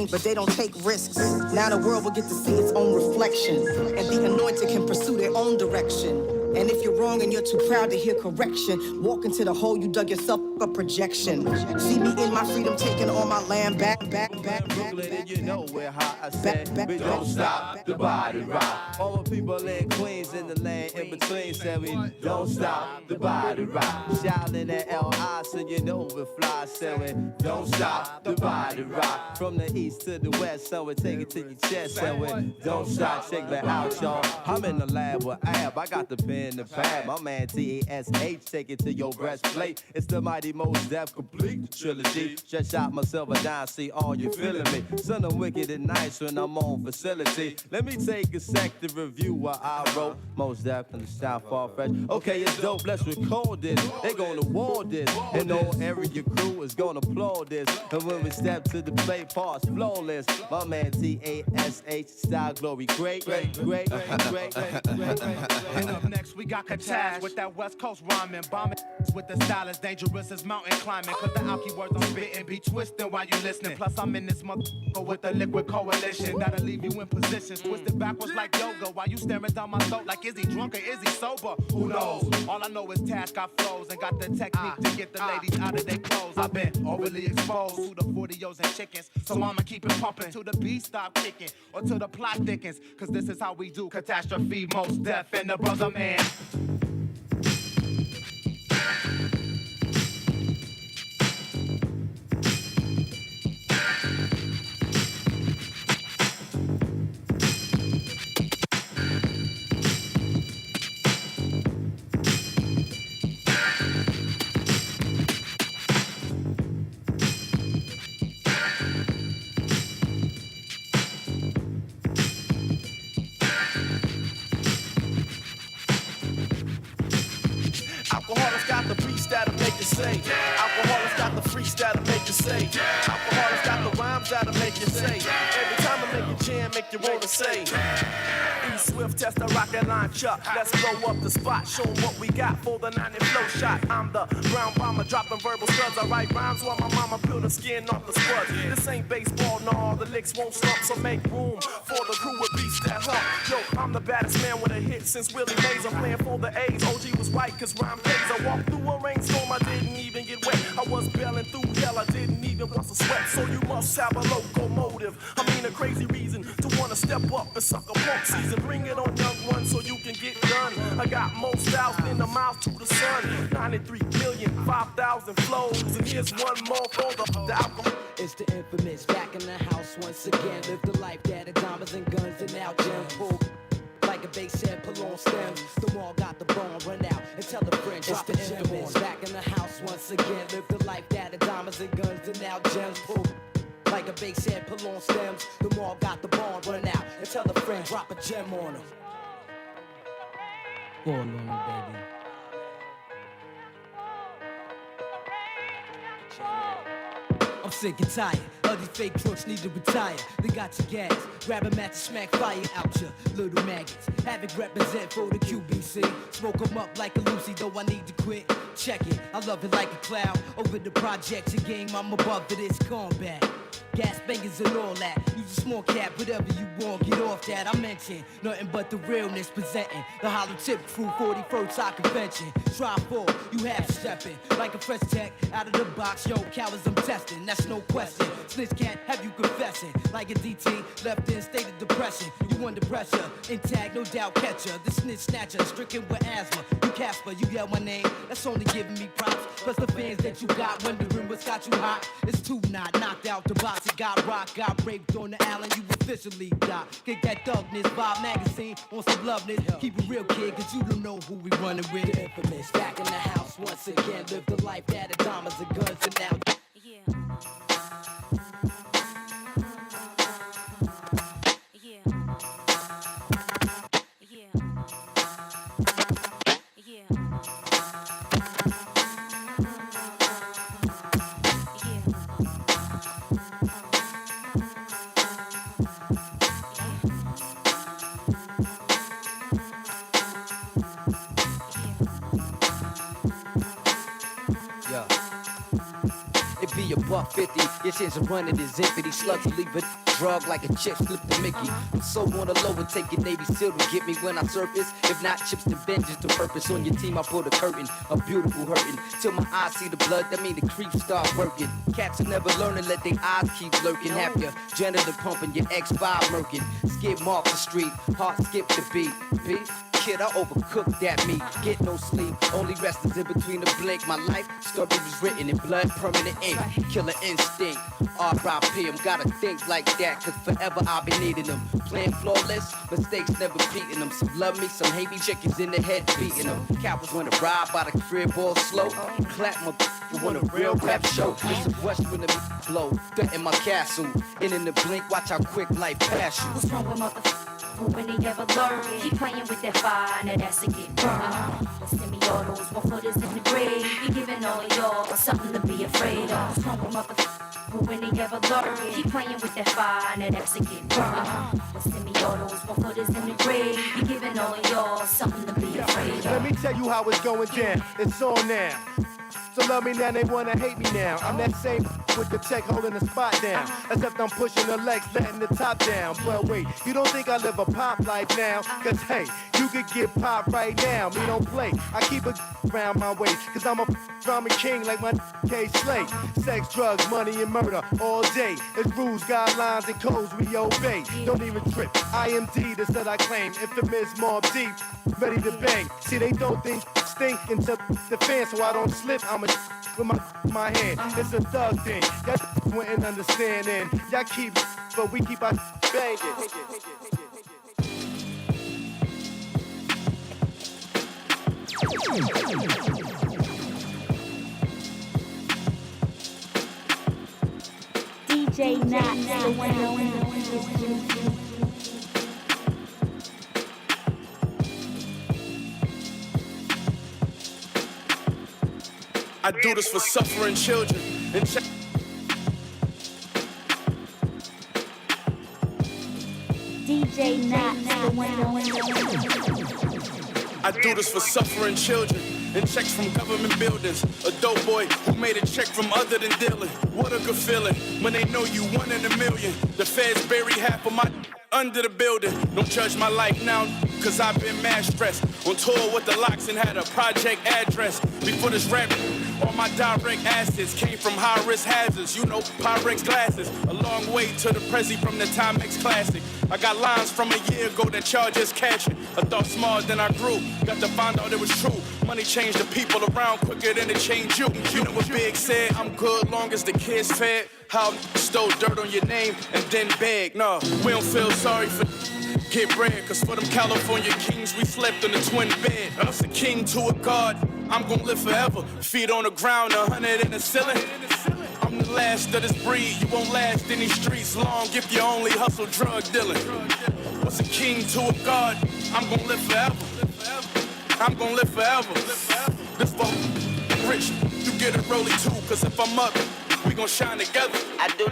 but they don't take risks. Now the world will get to see its own reflection, and the anointed can pursue their own direction. And if you're wrong and you're too proud to hear correction, walk into the hole you dug yourself a projection. See me in my freedom taking all my land back. Brooklyn, and you know we're hot. I said, we don't stop the body rock. All the people in Queens in the land in between said we don't stop the body rock. Shouting at L.I. so you know we're fly. Said we don't stop the body rock. From the east to the west, so we take it to your chest. Said we don't stop, check that out, y'all. I'm in the lab with Ab, I got the pen. The pad, my man TASH, take it to your breastplate. It's the mighty Most Def complete trilogy. Stretch out myself and down, see all you feeling me. Son, I'm wicked and nice when I'm on facility. Let me take a sec to review what I wrote. Most Def in the style far fresh. Okay, it's dope, let's record this. They gonna award this, and all area crew is gonna applaud this. And when we step to the plate, parts flawless. My man TASH, style glory, great. And up next, we got Kataz with that West Coast rhyming, bombing with the style as dangerous as mountain climbing. Cause the alky words I'm spitting be twisting while you listening. Plus I'm in this mother fucker with the liquid coalition that'll leave you in positions twisted backwards like yoga while you staring down my throat like, is he drunk or is he sober? Who knows? All I know is Task got flows and got the technique to get the ladies out of their clothes. I've been overly exposed to the 40-os and chickens, so I'ma keep it pumping till the beat stop kicking or till the plot thickens, cause this is how we do catastrophe, most death, and the brother man. Alcoholics got the beats that'll make you say. Alcoholics got the freaks that'll make you say. Alcoholics got the rhymes that'll make you say. Every time I make a jam, make you wanna say. E-Swift, test the rocket line, Chuck. Let's blow up the spot, show 'em what we got for the 90 flow shot. I'm the brown bomber, dropping verbal studs. I write rhymes while my mama peel the skin off the spuds. This ain't baseball, no, the licks won't slump, so make room for the crew with beats that hump. Yo, I'm the baddest man with a hit since Willie Mays. I'm playing for the A's. OG was right, cause rhyme pays. I walked through a rainstorm, I didn't even get wet. I was bailing through hell, I didn't even want to sweat. So you must have a locomotive. I mean a crazy reason to wanna step up and suck a punk season. Bring it on, young one, so you can get done. I got more styles than the mouth to the sun. 93 million, 5,000 flows. And here's one more for the alcohol. It's the infamous, back in the house once again. Live the life that had diamonds and guns and now gems pull. Like a bass head, pull on stems. The wall got the bone, run out and tell a friend. Drop the infamous, back in the house once again. Live the life that had diamonds and guns and now gems pull. Like a bass head, pull on stems. The mall got the bone, run out and tell a friend. Drop a gem on them. Go on, baby. I'm sick and tired of these fake crooks need to retire. They got your gas, grab a match and smack fire out your little maggots. Have it represent for the QBC. Smoke 'em up like a Lucy, though I need to quit. Check it, I love it like a cloud. Over the projects and game, I'm above to this combat. Gas bangers and all that. Use a small cap, whatever you want, get off that. I mention nothing but the realness presenting. The hollow tip crew, 41st High Convention. Try for you half stepping like a fresh tech out of the box. Yo, cowards, I'm testing, that's no question. Snitch can't have you confessing like a DT left in state of depression. You under pressure, intact, no doubt catcher. The snitch snatcher, stricken with asthma. You Casper, you yell my name, that's only giving me props. Plus the fans that you got, wondering what's got you hot. It's too not knocked out the box. Got rocked, got raped on the island, you officially got. Get that thugness, Bob Magazine, on some loveness. Keep it real, kid, cause you don't know who we running with. The infamous, back in the house once again. Live the life that had diamonds and guns and now. Be a $150, your chance of running is empty. Slugs leave a drug like a chip, flip the Mickey. I'm so on the low and take your Navy SEAL to get me when I surface. If not, chips to vengeance to purpose. On your team, I put a curtain, a beautiful hurting. Till my eyes see the blood, that mean the creeps start working. Cats will never learn and let their eyes keep lurking. Have your janitor pumping, your X5 murking. Skip off the street, heart skip the beat. Beat? Kid, I overcooked that meat. Get no sleep, only rest is in between the blink. My life story was written in blood, permanent ink. Killer instinct, R.I.P. I'm gotta think like that, cause forever I've been needing them. Playing flawless, mistakes never beating them. Some love me, some hate me, chickens in the head beating them. Cowards wanna ride by the crib all slow. Clap my you want a real rap show. It's a rush when the blow. Threaten my castle, and in the blink, watch how quick life pass you. What's wrong with motherfuckers? When they ever learn, keep playing with that fire, now that's a get burned. The semi-autos, 1 foot is in the grave. Be giving all of y'all something to be afraid of. What's wrong with motherfuckers? When they ever learn, keep playing with that fire, now that's a get burned. The semi-autos, 1 foot is in the grave. Be giving all of y'all something to be afraid of. Let me tell you how it's going down. It's on now. So love me now, they wanna hate me now. I'm that same with the tech holding the spot down. Except I'm pushing the legs, letting the top down. But wait, you don't think I live a pop life now? Cause hey, you could get popped right now. Me don't play, I keep a around my waist. Cause I'm a drama king like my K Slay. Sex, drugs, money, and murder all day. It's rules, guidelines, and codes we obey. Don't even trip. IMD, this that I claim. Infamous Mob Deep, ready to bang. See, they don't think stink into the fan, so I don't slip. I'm a with my hand. It's a thug thing. Y'all wouldn't understand, and y'all keep, but we keep our banging. DJ Knox, the one and only. I do this for suffering children. And check. DJ Knox, the one and only. I do this for suffering children. And checks from government buildings. A dope boy who made a check from other than dealing. What a good feeling when they know you 1 in a million. The feds bury half of my under the building. Don't judge my life now, cause I've been mad stressed. On tour with the Locks and had a project address. Before this rap, all my direct assets came from high-risk hazards. You know, Pyrex glasses. A long way to the Prezi from the Timex Classic. I got lines from a year ago that y'all just catching. I thought small, then I grew. Got to find out it was true. Money changed the people around quicker than it changed you. You know what Big said? I'm good long as the kids fed. How stole dirt on your name and then beg. No, we don't feel sorry for get bread. Cause for them California kings, we slept in a twin bed. Us a king to a god, I'm gon' live forever. Feet on the ground, 100 in the ceiling. I'm the last of this breed. You won't last in these streets long if you only hustle drug dealing. What's a king to a god? I'm gon' live forever. I'm gon' live forever. This for rich, you get a rollie too. Cause if I'm up, we gon' shine together. I do.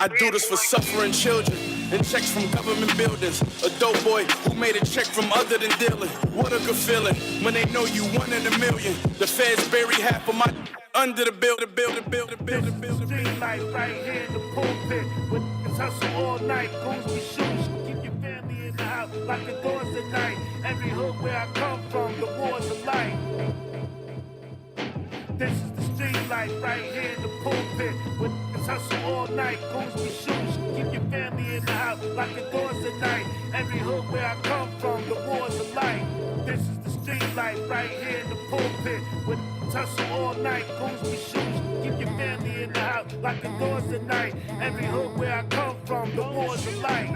I do this for suffering children. And checks from government buildings. A dope boy who made a check from other than dealing. What a good feeling when they know you 1 in a million. The feds bury half of my under the building. Street life right here in the pulpit. With niggas hustle all night. Goons be shoes. Keep your family in the house like the doors at night. Every hood where I come from, the wars of life. This is the street life right here in the pulpit. With niggas hustle all night. Goons be shoes. Keep your family in the house like the doors at night. Every hood where I come from, the wars of life. This is the street life right here in the pulpit. With niggas hustle all night. Goons be shoes. Keep your family in the house like the doors at night. Every hood where I come from, the wars of life.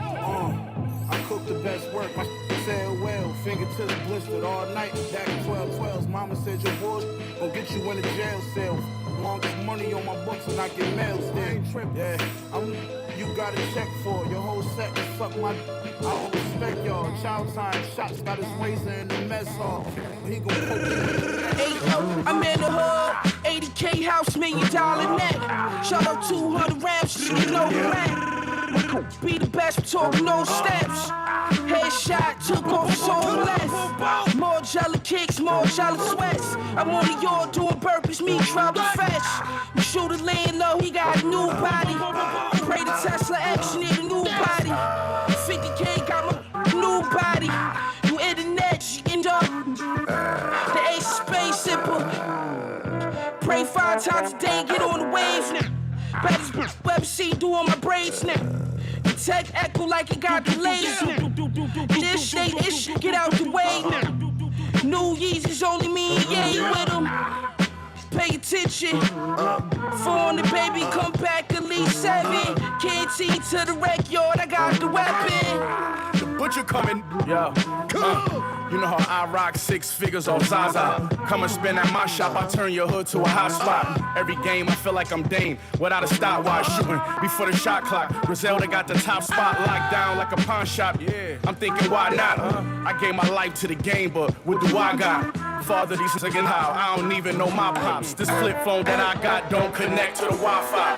I cook the best work, my said well, fingertips blistered all night, back in 12-12s. Mama said your boy gon' get you in a jail cell. Longest money on my books and I get mail still. Yeah, you got a check for your whole set to suck my. I don't respect y'all. Child time shots got his razor in the mess hall. He gon' poke you. I'm in the hood, 80K house, $1 million net. Shut up 200 raps, you know the rap. Be the best, talk no steps. Headshot, took off so less. More jelly kicks, more jelly sweats. I'm on the yard doing burpees, me trouble fetch. You shoot a land low, he got a new body. Pray the Tesla X, you need a new body. 50K got my new body. You internet, you end up the ace space simple. Pray 5 times a day, get on the waves now. Better web C doing my braids now. The tech echo like it got delays now. This state ish, get out the way now. New Yeezys only me and Ye with them. Pay attention. 400 baby, come back at least 7. Can't see to the Wrek yard, I got the weapon. The butcher coming. Yo. You know how I rock 6 figures on Zaza. Come and spin at my shop, I turn your hood to a hot spot. Every game I feel like I'm Dame, without a stopwatch shooting before the shot clock. Griselda got the top spot locked down like a pawn shop. Yeah, I'm thinking why not? I gave my life to the game, but what do I got? Father, these second how I don't even know my pops. This flip phone that I got don't connect to the Wi-Fi.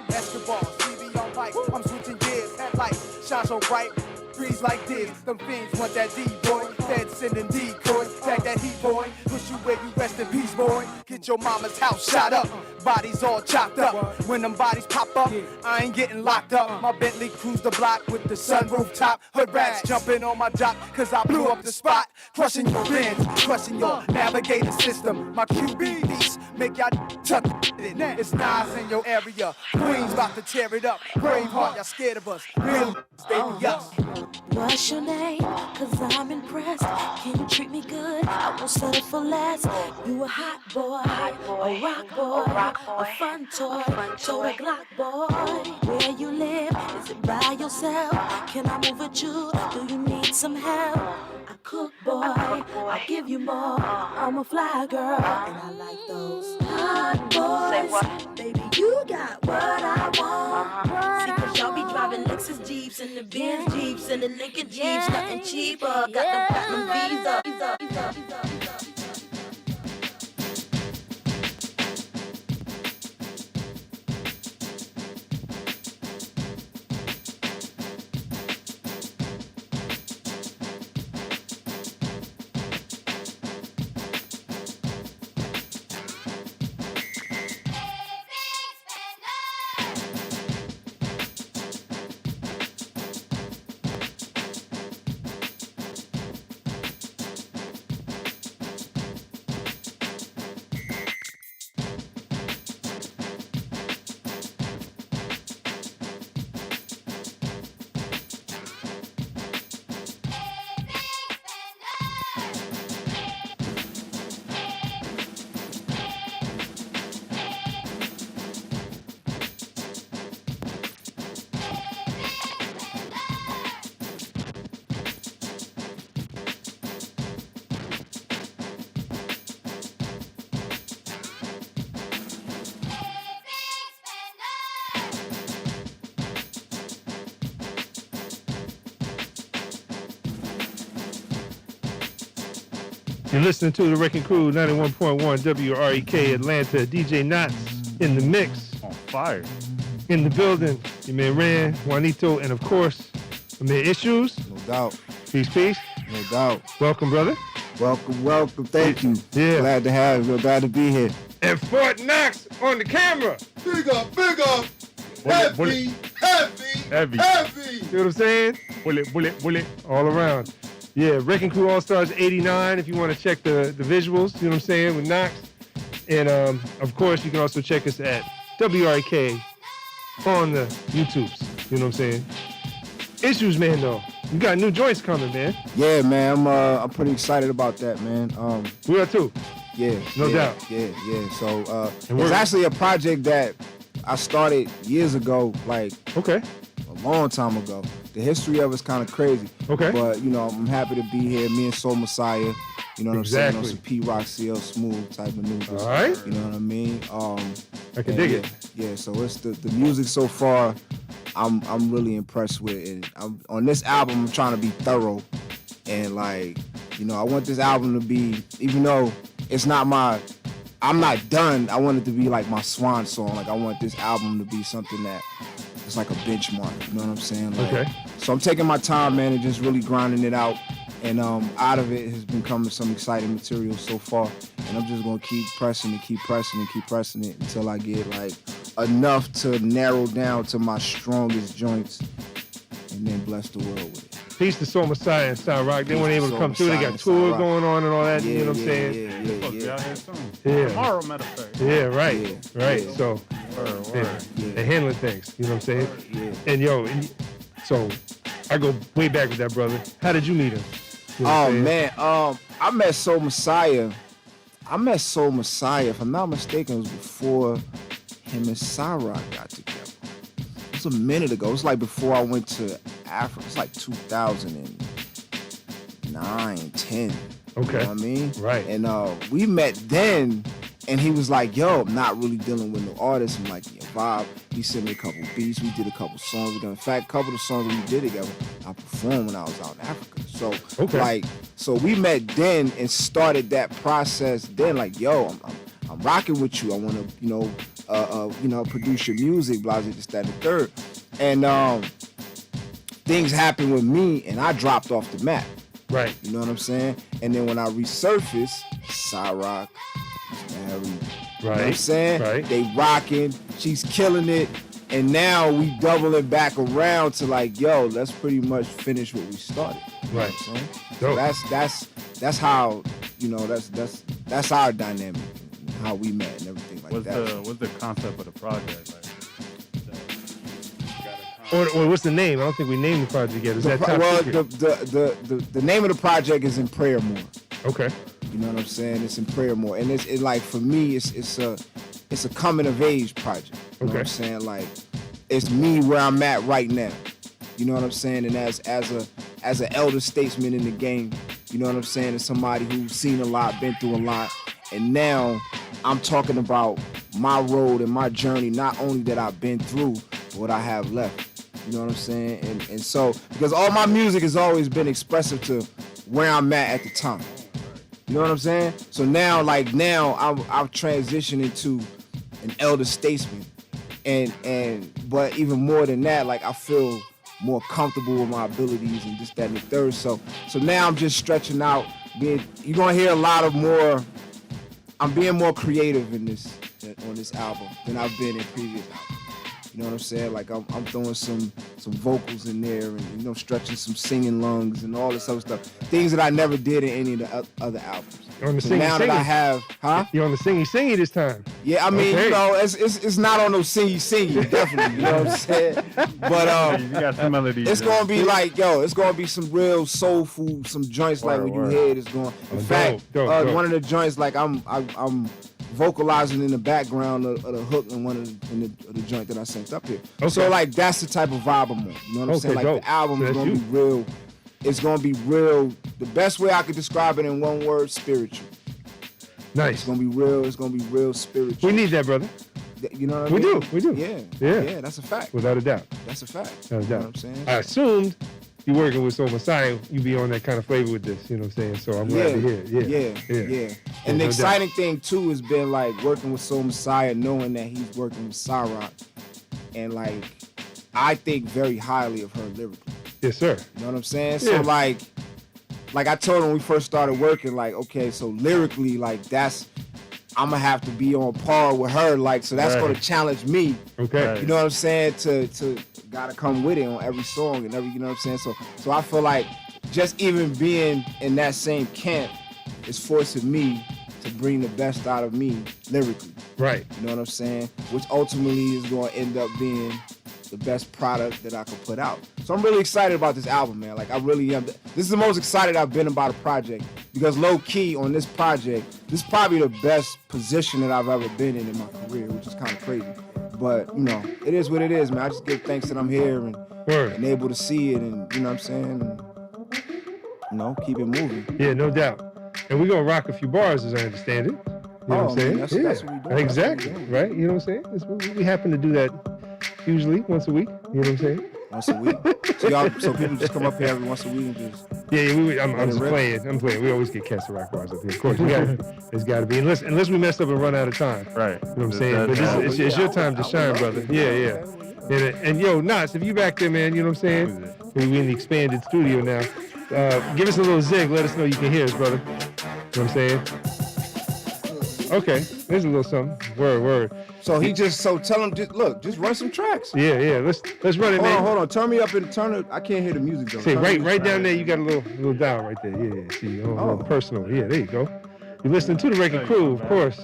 Basketball, TV on mic, I'm switching gears, headlights, shine so bright, breeze like this. Them fiends want that D-boy, fed sending decoys, tag that heat boy, push you where you rest in peace, boy. Get your mama's house shot up, bodies all chopped up. When them bodies pop up, I ain't getting locked up. My Bentley cruise the block with the sunroof top. Hood rats jumping on my jock, cause I blew up the spot. Crushing your bins, crushing your navigator system. My QB beats make y'all tuck it. It's Nas in your area, Queens about to tear it up. Braveheart, y'all scared of us, real baby us. What's your name? Cause I'm impressed. Can you treat me good? I won't settle for less. You a hot boy, a rock boy, a fun toy, total Glock boy. Where you live? Is it by yourself? Can I move with you? Do you need some help? I cook, boy, I give you more. I'm a fly girl, and I like those hot boys. Say what? Baby, you got what I want. See, cause y'all be driving Lexus Jeeps and the Benz Jeeps and the Lincoln Jeeps, nothing cheaper. Got them platinum Visa. You're listening to the Wrecking Crew, 91.1 WREK Atlanta. DJ Knots in the mix. On fire. In the building. Your man Ran, Juanito, and of course, my man Issues. No doubt. Peace, peace. No doubt. Welcome, brother. Welcome. Thank you. Yeah. Glad to have you. Glad to be here. And Fort Knox on the camera. Big up. Heavy. You know what I'm saying? Bullet. All around. Yeah, Wrecking Crew All-Stars 89 if you want to check the visuals, you know what I'm saying, with Knox. And, of course, you can also check us at WRK on the YouTubes, you know what I'm saying. Issues, man, though. You got new joints coming, man. Yeah, man. I'm pretty excited about that, man. We are too. Yeah. No doubt. Yeah. So, it's actually a project that I started years ago, like a long time ago. The history of it's kind of crazy. Okay. But, you know, I'm happy to be here. Me and Soul Messiah, you know what I'm saying? On some P-Rock, CL Smooth type maneuvers. All right. You know what I mean? I can dig it. Yeah, so it's the music so far. I'm really impressed with, and on this album I'm trying to be thorough, and like, you know, I want this album to be, even though it's not I'm not done. I want it to be like my swan song. Like I want this album to be something that it's like a benchmark. You know what I'm saying? Like, Okay. So I'm taking my time, man, and just really grinding it out. And out of it has been coming some exciting material so far. And I'm just gonna keep pressing it, keep pressing it, keep pressing it until I get like enough to narrow down to my strongest joints, and then bless the world with it. Peace to Soul Messiah and Sound Rock. They Peace weren't to able to Soul come through. They Messiah got and tour Sound going on and all that. Yeah, you know what I'm yeah, saying? Yeah. Tomorrow, matter of fact. Yeah, right. Right. Yeah. So, they're handling things. You know what I'm saying? Yeah. And yo, so I go way back with that brother. How did you meet him? You know what I'm saying? Man, I met Soul Messiah. If I'm not mistaken, it was before him and Cyrock got together. It was a minute ago. It was like before I went to Africa. It's like 2009, 10. Okay. You know what I mean? Right. And we met then, and he was like, yo, I'm not really dealing with no artists. I'm like, yeah, vibe. He sent me a couple beats. We did a couple songs together. In fact, a couple of the songs that we did together, I performed when I was out in Africa. So, so we met then and started that process then, like, yo, I'm rocking with you. I want to, produce your music, blah, blah, this, that, and the third. And things happened with me, and I dropped off the map. Right. You know what I'm saying? And then when I resurfaced, Cyrock, married. You know what I'm saying? Right. They rocking, she's killing it. And now we doubling back around to like, yo, let's pretty much finish what we started. You know Right. what I'm saying? So that's how, you know, that's our dynamic, how we met and everything like that. What's the concept of the project? Or what's the name? I don't think we named the project yet. Is that top secret? The name of the project is In Prayer More. Okay. You know what I'm saying? It's In Prayer More, and it's like for me, it's a coming of age project. You know what I'm saying? Like it's me where I'm at right now. You know what I'm saying? And as an elder statesman in the game, you know what I'm saying? As somebody who's seen a lot, been through a lot, and now I'm talking about my road and my journey. Not only that I've been through, but what I have left. You know what I'm saying? And so, because all my music has always been expressive to where I'm at the time. You know what I'm saying? So now I've transitioned into an elder statesman. But even more than that, like I feel more comfortable with my abilities and this, that, and the third. So now I'm just stretching out. You're gonna hear a lot of more. I'm being more creative on this album than I've been in previous albums. You know what I'm saying? Like I'm throwing some vocals in there and, you know, stretching some singing lungs and all this other stuff. Things that I never did in any of the other albums. You're on the So singy, now that I have, You're on the singy this time. Yeah, I mean, Okay. you know, it's not on no singy, definitely. You know what I'm saying? But you got some melodies. it's gonna be like, it's gonna be some real soul food, some joints like when you hear it, it's going. In fact, dope. one of the joints like I'm vocalizing in the background of the hook in one of the joint that I sent up here. Okay. So like that's the type of vibe I'm on. You know what I'm saying? Like dope. the album So is that's gonna you. be real. It's gonna be real. The best way I could describe it in one word: spiritual. Nice. It's gonna be real. It's gonna be real spiritual. We need that, brother. You know what I mean? We do. Yeah. Yeah. Yeah, that's a fact. Without a doubt. That's a fact. Without a You know doubt. what I'm saying? I assumed you working with Soul Messiah, you be on that kind of flavor with this. You know what I'm saying? So I'm glad to hear it. Yeah. And the No doubt. exciting thing too has been like working with Soul Messiah, knowing that he's working with Cyrock, and like I think very highly of her lyrically. Yes, sir. You know what I'm saying? Yeah. So like I told him when we first started working, like, okay, so lyrically, like I'm gonna have to be on par with her, like, so that's Right. gonna challenge me. Okay. You know what I'm saying? To gotta come with it on every song and every, you know what I'm saying? So I feel like just even being in that same camp is forcing me to bring the best out of me lyrically. Right. You know what I'm saying? Which ultimately is gonna end up being the best product that I could put out. So I'm really excited about this album, man. Like I really am. This is the most excited I've been about a project because low key on this project, this is probably the best position that I've ever been in my career, which is kind of crazy. But you know, it is what it is, man. I just give thanks that I'm here and able to see it, and you know what I'm saying, and, you know, keep it moving. Yeah, no doubt. And we're gonna rock a few bars, as I understand it. You know what I'm saying? That's what we do. Exactly. Right? You know what I'm saying? We happen to do that usually once a week. You know what I'm saying? Once a week. So people just come up here every once a week and just. Yeah, I'm just playing. I'm playing. We always get cats and rock bars up here. Of course, there's got to be. Unless we messed up and run out of time. Right. You know what I'm saying? But it's your time to shine, brother. Yeah. And yo, Nas, if you back there, man, you know what I'm saying? We in the expanded studio now. Give us a little zig. Let us know you can hear us, brother. You know what I'm saying? Okay, there's a little something. Word. So tell him, just run some tracks. Yeah. Let's run it, man. Hold on. Turn me up and turn it. I can't hear the music though. See, right down there, you got a little dial right there. Yeah. See, a little personal. Yeah, there you go. You're listening to the Wrek and Crew, of course.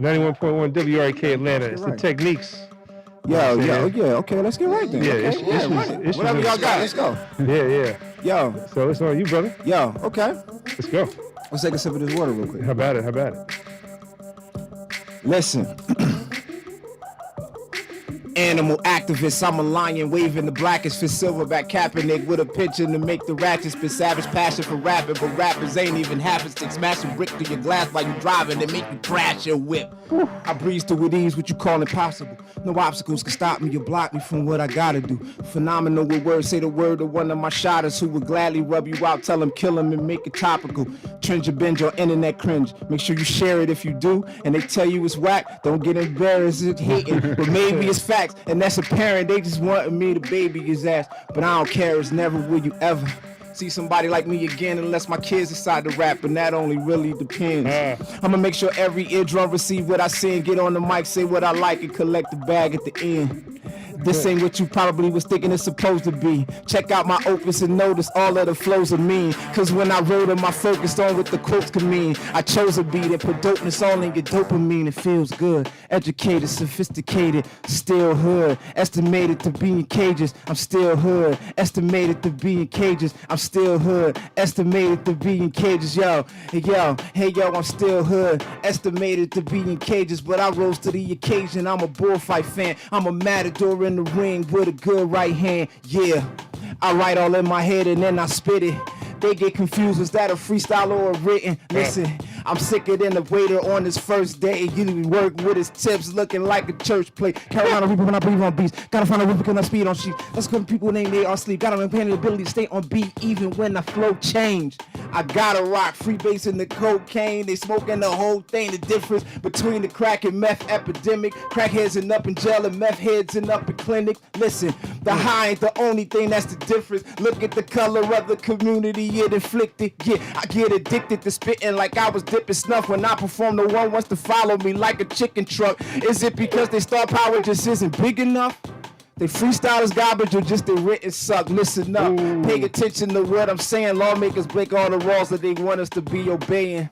91.1 WRK Atlanta. It's the Techniques. Yeah. Okay, let's get right there. Yeah, okay. Whatever y'all got, let's go. Yeah. Yo. So it's on you, brother. Yo. Okay. Let's go. Let's take a sip of this water real quick. How about it? Listen. Animal activist, I'm a lion waving the blackest for silverback Kaepernick with a picture to make the ratchets spit savage passion for rapping, but rappers ain't even having stick smashing brick through your glass while you driving and make you crash your whip. I breeze through with ease, what you call impossible. No obstacles can stop me or block me from what I gotta do. Phenomenal with words, say the word to one of my shotters who would gladly rub you out, tell him kill him and make it topical. Trend your binge on internet cringe. Make sure you share it if you do, and they tell you it's whack. Don't get embarrassed at hating, but maybe it's facts, and that's apparent. They just wanted me to baby his ass, but I don't care. It's never will you ever see somebody like me again unless my kids decide to rap, and that only really depends. I'ma make sure every eardrum receive what I sing, get on the mic, say what I like, and collect the bag at the end. This ain't what you probably was thinking it's supposed to be. Check out my opus and notice all of the flows are mean. Cause when I wrote them, I focused on what the quotes could mean. I chose a beat and put dopeness all in your dopamine. It feels good. Educated, sophisticated, still hood. Estimated to be in cages, I'm still hood. Estimated to be in cages, I'm still hood. Estimated to be in cages, yo, I'm still hood. Estimated to be in cages, but I rose to the occasion. I'm a bullfight fan. I'm a matador in the ring with a good right hand. Yeah, I write all in my head and then I spit it. They get confused, was that a freestyle or a written? Listen, I'm sicker than the waiter on his first day. You work with his tips looking like a church plate. Carolina Reaper when I breathe on beats. Gotta find a Reaper when I speed on sheets. That's because people name they are sleep. Gotta maintain the ability to stay on beat even when the flow change. I gotta rock free bass and the cocaine. They smoking the whole thing. The difference between the crack and meth epidemic. Crackheads end up in jail and meth heads end up in clinic. Listen, the high ain't the only thing that's the difference. Look at the color of the community it inflicted. Yeah, I get addicted to spitting like I was dipping snuff. When I perform, no one wants to follow me like a chicken truck. Is it because their star power just isn't big enough? They freestyle is garbage or just they written suck. Listen up, pay attention to what I'm saying. Lawmakers break all the laws that they want us to be obeying.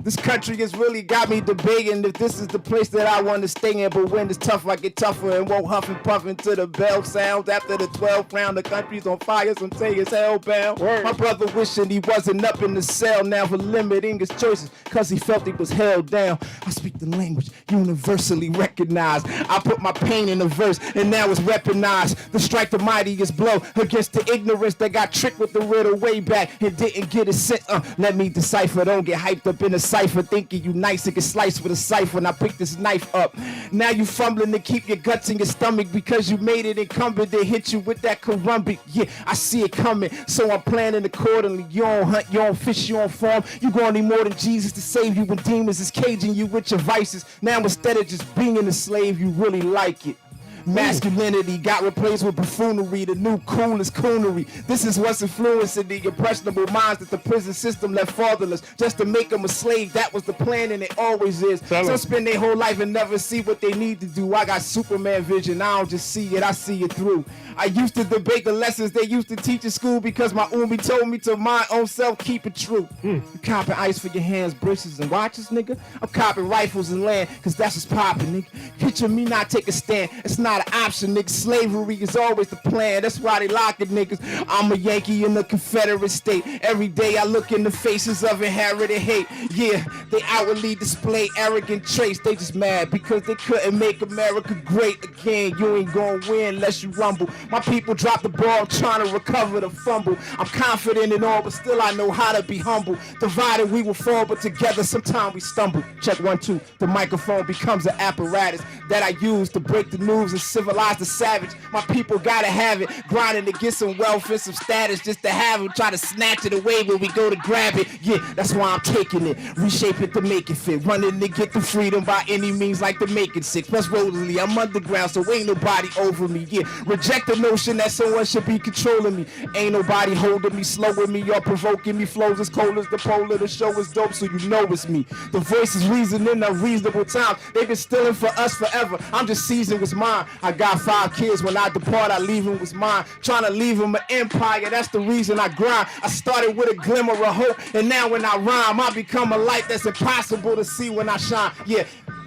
This country has really got me debating if this is the place that I want to stay in. But when it's tough, I get tougher and won't huff and puff until the bell sounds. After the 12th round, the country's on fire, some say it's hellbound. My brother wishing he wasn't up in the cell now for limiting his choices because he felt he was held down. I speak the language universally recognized. I put my pain in a verse and now it's weaponized. The strike the mightiest blow against the ignorance that got tricked with the riddle way back and didn't get it sent. Let me decipher, don't get hyped up in the cipher, thinking you nice and get sliced with a cipher. And I pick this knife up. Now you fumbling to keep your guts in your stomach because you made it incumbent to hit you with that karumbic. Yeah, I see it coming, so I'm planning accordingly. You don't hunt, you don't fish, you don't farm. You gonna need more than Jesus to save you when demons is caging you with your vices. Now instead of just being a slave, you really like it. Masculinity got replaced with buffoonery. The new cool is coonery. This is what's influencing the impressionable minds that the prison system left fatherless just to make them a slave. That was the plan and it always is. Some spend their whole life and never see what they need to do. I got Superman vision. I don't just see it, I see it through. I used to debate the lessons they used to teach in school because my Umi told me to my own self keep it true. You copping ice for your hands, braces, and watches, nigga? I'm copping rifles and land because that's what's popping, nigga. Picture me not take a stand. It's not not an option, nigga. Slavery is always the plan. That's why they locking niggas. I'm a Yankee in the Confederate state. Every day I look in the faces of inherited hate. Yeah, they outwardly display arrogant traits. They just mad because they couldn't make America great again. You ain't gonna win unless you rumble. My people drop the ball, trying to recover the fumble. I'm confident in all, but still I know how to be humble. Divided we will fall, but together sometimes we stumble. Check 1, 2. The microphone becomes an apparatus that I use to break the news and civilize the savage. My people gotta have it, grinding to get some wealth and some status just to have it. Try to snatch it away when we go to grab it. Yeah, that's why I'm taking it, reshape it to make it fit. Running to get the freedom by any means like the making six. Plus Rosalie, I'm underground, so ain't nobody over me. Yeah, reject the notion that someone should be controlling me. Ain't nobody holding me, slowing me, or provoking me. Flows as cold as the polar. The show is dope, so you know it's me. The voice is reason in unreasonable times. They've been stealing for us forever. I'm just seizing what's mine. I got 5 kids. When I depart, I leave them what's mine. Trying to leave them an empire. That's the reason I grind. I started with a glimmer of hope, and now when I rhyme, I become a light that's impossible to see when I shine. Yeah.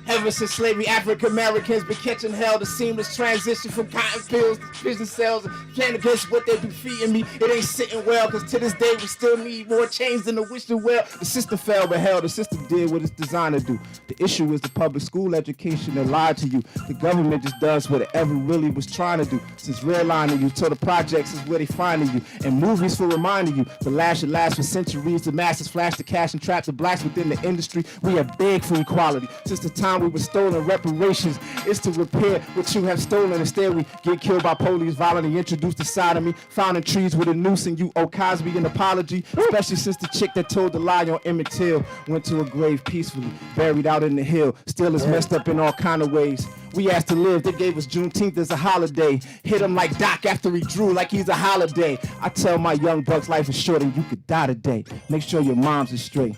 Ever since slavery, African Americans been catching hell. The seamless transition from cotton fields to prison cells. Can't against what they be feeding me. It ain't sitting well, cause to this day we still need more change than the wishing well. The system fell, but hell, the system did what it's designed to do. The issue is the public school education that lied to you. The government just does what it ever really was trying to do. Since redlining you, till the projects is where they finding you. And movies for reminding you. The last should last for centuries. The masses flash the cash and trap the blacks within the industry. We have begged for equality since the time we were stolen. Reparations is to repair what you have stolen. Instead we get killed by police, violently introduced to sodomy, found in trees with a noose, and you owe Cosby an apology. Especially since the chick that told the lie on Emmett Till went to a grave peacefully, buried out in the hill. Still is messed up in all kind of ways. We asked to live, they gave us Juneteenth as a holiday. Hit him like Doc after he drew like he's a holiday. I tell my young bucks life is short and you could die today. Make sure your mom's is straight.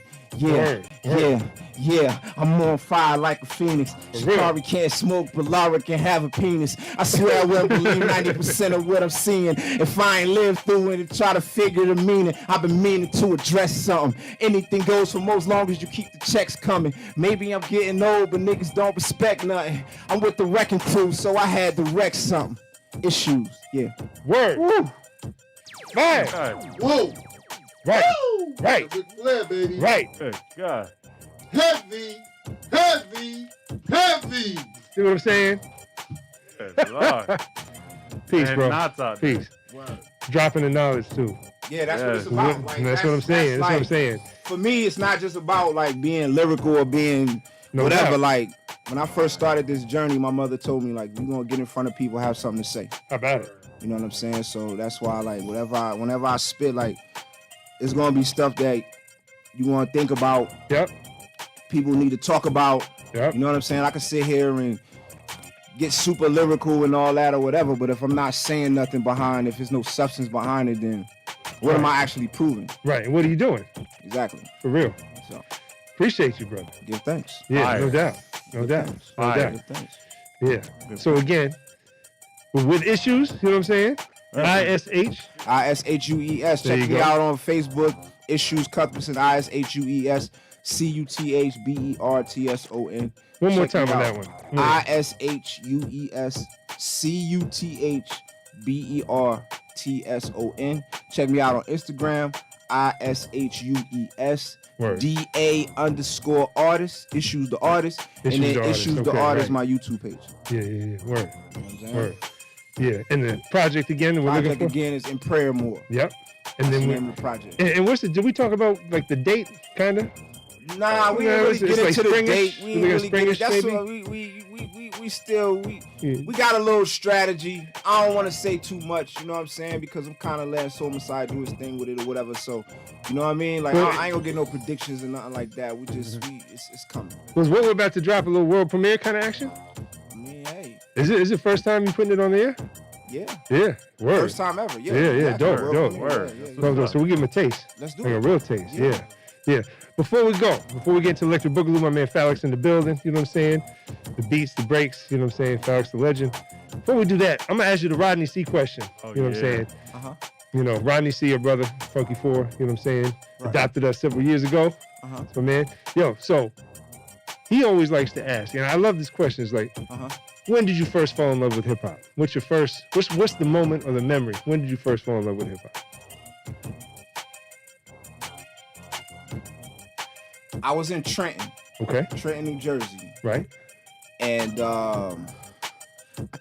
Yeah, I'm on fire like a phoenix. Shikari can't smoke, but Laura can have a penis. I swear I wouldn't believe 90% of what I'm seeing if I ain't lived through it and try to figure the meaning. I've been meaning to address something. Anything goes for most long as you keep the checks coming. Maybe I'm getting old, but niggas don't respect nothing. I'm with the wrecking crew, so I had to wreck something. Issues, yeah. Word. Woo. Man. Whoa. Right. Woo! Right. Big flare, baby. Right. Hey, God. Heavy, heavy, heavy. See what I'm saying? Yes, Lord. Peace, And bro. knots out Peace. Wow. Dropping the knowledge too. Yeah, that's what it's Yes. about. Like, That's what I'm saying. That's what I'm saying. For me, it's not just about like being lyrical or being No whatever. doubt. Like when I first started this journey, my mother told me like, "You gonna get in front of people, have something to say." How about it? You know what I'm saying? So that's why like whenever I spit, like it's gonna be stuff that you wanna think about. Yep. People need to talk about. Yep. You know what I'm saying? I can sit here and get super lyrical and all that or whatever, but if I'm not saying nothing behind, if there's no substance behind it, then what am I actually proving? Right. And what are you doing? Exactly. For real. So appreciate you, brother. give thanks. Yeah, Fire. no doubt. No doubt. Thanks. No doubt. Give thanks. Yeah. So again, with issues, you know what I'm saying? ISH. ISHUES. There Check you me go. out on Facebook. Issues Cuthbertson. ISHUES. CUTHBERTSON. One more Check time me on out. that one. ISHUES CUTHBERTSON. Check me out on Instagram. ISHUES Word. DA_artist. Issues the artist. Issues and then the Artist. Issues the Okay, artist, right. my YouTube page. Yeah. Word. You know what I'm saying? Word. Yeah. And the project again that we're Project looking for. again is in prayer more. Yep. And That's then the we, name of the project. and what's the? Did we talk about like the date, kinda? Nah, we Yeah, didn't really it's get like into the springish. date. We We didn't got really get it. springish, That's maybe? what we got a little strategy. I don't want to say too much, you know what I'm saying, because I'm kind of letting Homicide do his thing with it or whatever. So, you know what I mean? Like Well, I ain't gonna get no predictions or nothing like that. It's coming. Was what we're about to drop a little world premiere kind of action? I mean, hey, Is it first time you putting it on the air? yeah, Yeah. Word. first time ever. Yeah, Yeah. exactly. Dope. World Dope. premiere. Word. Yeah, yeah, Dope. So we give him a taste. Let's do Like it. a real taste. Yeah. Yeah. Before we get into Electric Boogaloo, my man Falix in the building, you know what I'm saying? The beats, the breaks, you know what I'm saying? Falix the legend. Before we do that, I'm gonna ask you the Rodney C question. Oh, You know what I'm yeah. saying? Uh-huh. You know, Rodney C, your brother, Funky Four, you know what I'm saying? Right. Adopted us several years ago. Uh-huh. So man, yo, so he always likes to ask, and I love this question. It's like, when did you first fall in love with hip hop? What's the moment or the memory? When did you first fall in love with hip hop? I was in Trenton. Okay. Trenton, New Jersey. Right. And I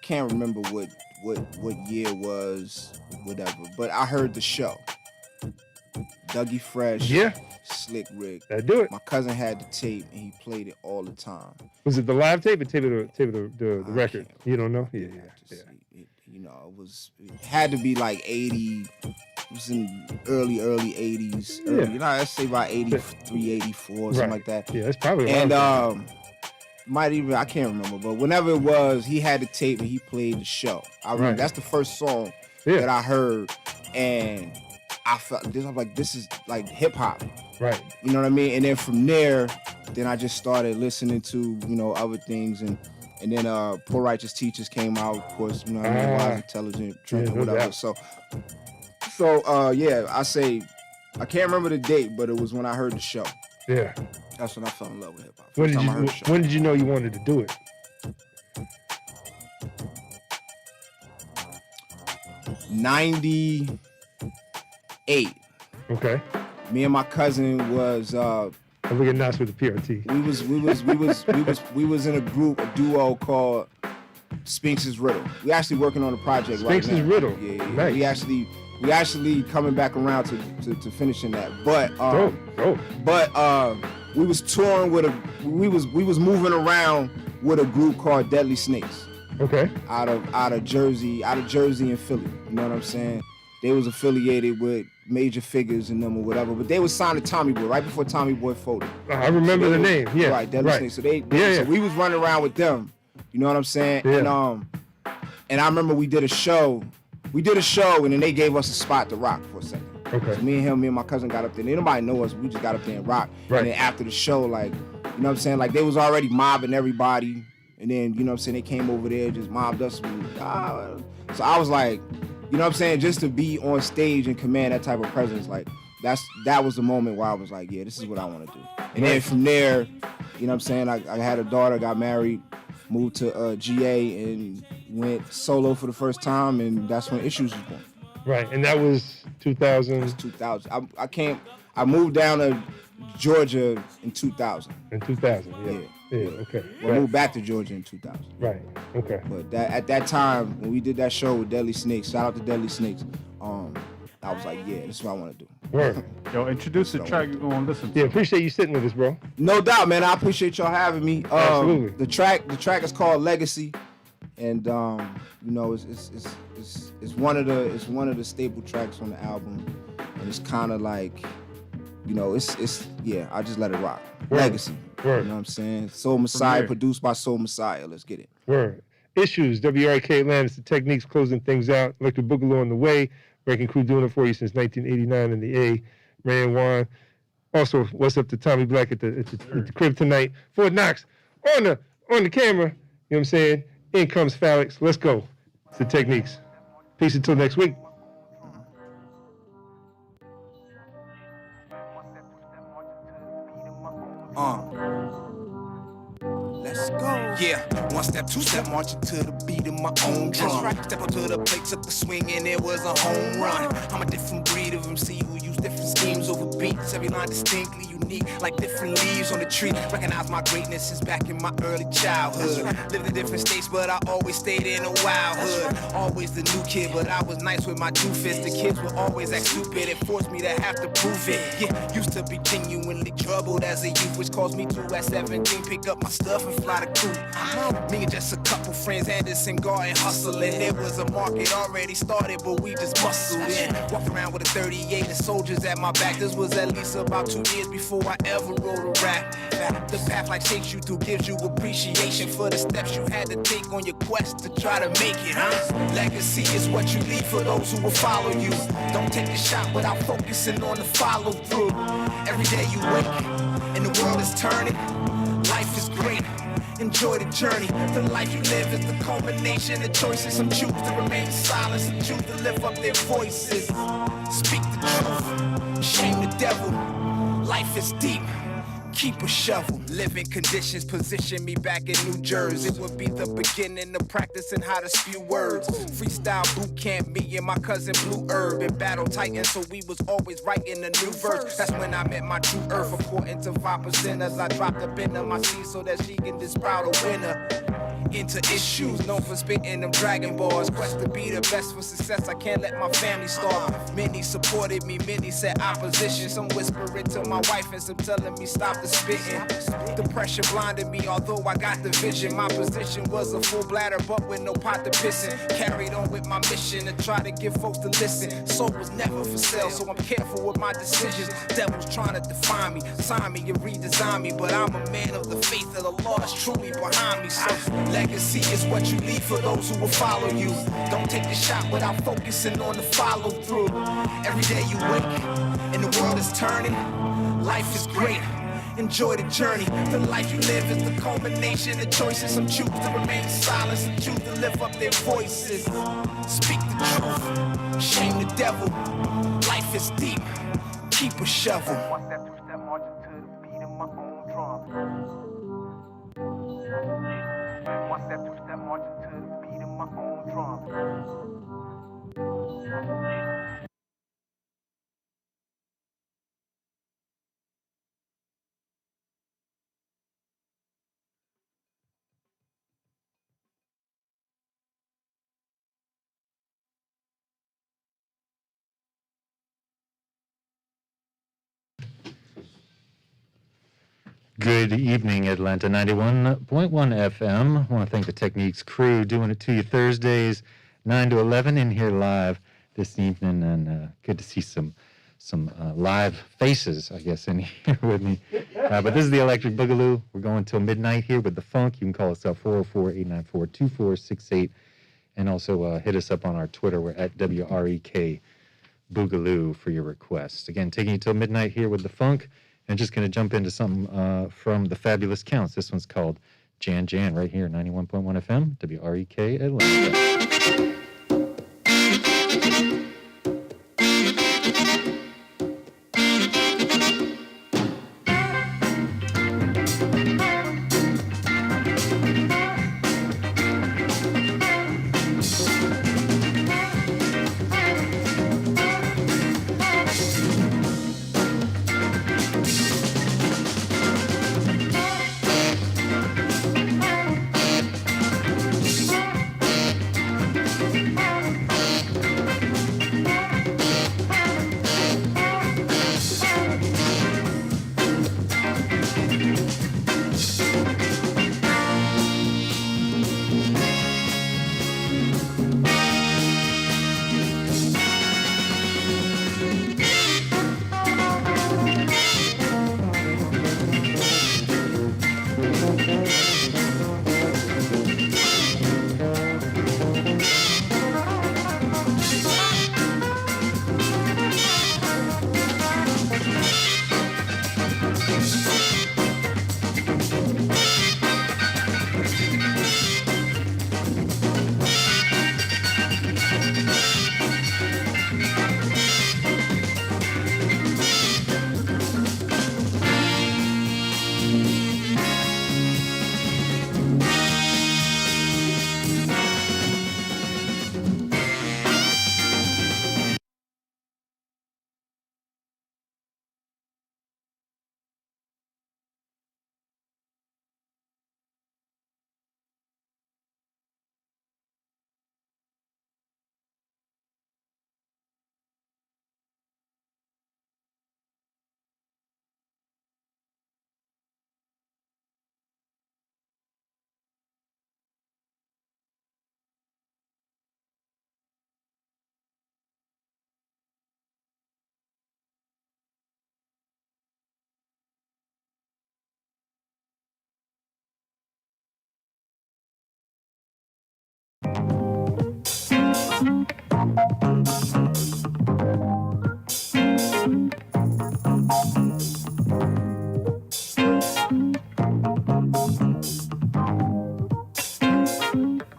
can't remember what year it was, whatever. But I heard the show. Dougie Fresh. Yeah. Slick Rick. That do it. My cousin had the tape and he played it all the time. Was it the live tape or tape of the record? You don't know? Yeah. It had to be like 80. It was in early 80s. Let's say about 83, 84, something like that. Yeah, that's probably and I can't remember, but whenever it was, he had the tape and he played the show. I remember that's the first song that I heard, and I felt this. I'm like, this is like hip hop, right? You know what I mean? And then from there, I just started listening to other things, and then Poor Righteous Teachers came out, of course. You know what I mean? Wise, Intelligent, Trent, whatever. Doubt. So I say I can't remember the date, but it was when I heard the show. Yeah. That's when I fell in love with hip hop. When did you know you wanted to do it? 98. Okay. Me and my cousin was I'm looking nice with the PRT. We was in a duo called Spinks's Riddle. We actually working on a project right now. Spinks's Riddle. Yeah. Nice. We actually coming back around to finishing that. But we was touring with we was moving around with a group called Deadly Snakes. Okay. Out of Jersey and Philly. You know what I'm saying? They was affiliated with major figures in them or whatever, but they was signed to Tommy Boy right before Tommy Boy folded. I remember the name. Yeah. Right, Deadly Snakes. So so we was running around with them. You know what I'm saying? Yeah. And I remember we did a show, and then they gave us a spot to rock for a second. Okay. So me and my cousin got up there. Nobody know us. We just got up there and rock. Right. And then after the show, like, you know what I'm saying? Like, they was already mobbing everybody. And then, you know what I'm saying? They came over there, just mobbed us. So I was like, you know what I'm saying? Just to be on stage and command that type of presence, like, that was the moment where I was like, yeah, this is what I want to do. And then from there, you know what I'm saying? I had a daughter, got married, moved to GA, and went solo for the first time. And that's when Issues was born. Right, and that was 2000. That's 2000. I moved down to Georgia in 2000. In 2000, yeah, okay. We moved back to Georgia in 2000. Right, okay. But at that time, when we did that show with Deadly Snakes, shout out to Deadly Snakes, I was like, yeah, this is what I want to do. Word. Yo, introduce the track you're going to listen to. Yeah, appreciate you sitting with us, bro. No doubt, man. I appreciate y'all having me. Absolutely. The track is called Legacy, and you know, it's one of the staple tracks on the album, and it's kind of like, you know, I just let it rock. Word. Legacy. Word. You know what I'm saying? Soul Messiah, produced by Soul Messiah. Let's get it. Word. Issues, WRK Atlantis, the Techniques closing things out. Electric Boogaloo on the way. Wrecking Crew doing it for you since 1989 in the A. Ray Juan. Also, what's up to Tommy Black at the crib tonight. Fort Knox on the camera. You know what I'm saying? In comes Phalanx. Let's go. It's the Techniques. Peace until next week. Let's go. Yeah, one step, two step, marching to the beat of my own drum. Right. Step up to the plate, took the swing, and it was a home run. I'm a different breed of MC who use different schemes over beats. Every line distinctly unique, like different leaves on the tree. Recognize my greatness since back in my early childhood. Lived in different states, but I always stayed in a wild hood. Always the new kid, but I was nice with my two fists. The kids would always act stupid, it forced me to have to prove it. Yeah, used to be genuinely troubled as a youth, which caused me to at 17 pick up my stuff and fly the coop. Me and just a couple friends, Anderson Garden hustling. There was a market already started, but we just muscled in. Walked around with a 38 and soldiers at my back. This was at least about 2 years before I ever wrote a rap. The path life takes you through gives you appreciation for the steps you had to take on your quest to try to make it, huh? Legacy is what you leave for those who will follow you. Don't take a shot without focusing on the follow through. Every day you wake and the world is turning. Life is great. Enjoy the journey. The life you live is the culmination of choices. Some choose to remain silent, some choose to lift up their voices. Speak the truth, shame the devil. Life is deep. keep a shovel. Living conditions position me back in New Jersey. It would be the beginning of practicing how to spew words. Freestyle boot camp, me and my cousin Blue Herb in Battle Titan, so we was always writing a new verse. That's when I met my true earth, according to 5% as I dropped a bin of my seed so that she can disproud a winner. Into issues, known for spitting them Dragon Balls. Quest to be the best for success, I can't let my family starve. Many supported me, many said opposition. Some whisper it to my wife and some telling me stop the spitting. The pressure blinded me, although I got the vision. My position was a full bladder, but with no pot to piss in. Carried on with my mission to try to get folks to listen. Soul was never for sale, so I'm careful with my decisions. Devils trying to define me, sign me and redesign me, but I'm a man of the faith of the Lord is truly behind me. So legacy is what you leave for those who will follow you. Don't take the shot without focusing on the follow through. Every day you wake and the world is turning. Life is great. Enjoy the journey. The life you live is the culmination of choices. Some choose to remain silent, some choose to lift up their voices. Speak the truth, shame the devil. Life is deep, keep a shovel. One step, two step, marching to the beat of my own drum. One step, two step, marching to the beat of my own drum. Good evening, Atlanta 91.1 FM. I want to thank the Techniques crew doing it to you Thursdays, 9 to 11 in here live this evening, and good to see some live faces, I guess, in here with me. But this is the Electric Boogaloo. We're going till midnight here with the funk. You can call us up 404-894-2468, and also hit us up on our Twitter. We're at WREK Boogaloo for your requests. Again, taking you till midnight here with the funk. And just going to jump into something from the Fabulous Counts. This one's called Jan Jan right here, 91.1 FM, WREK Atlanta.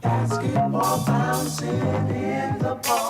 Basketball bouncing in the ball.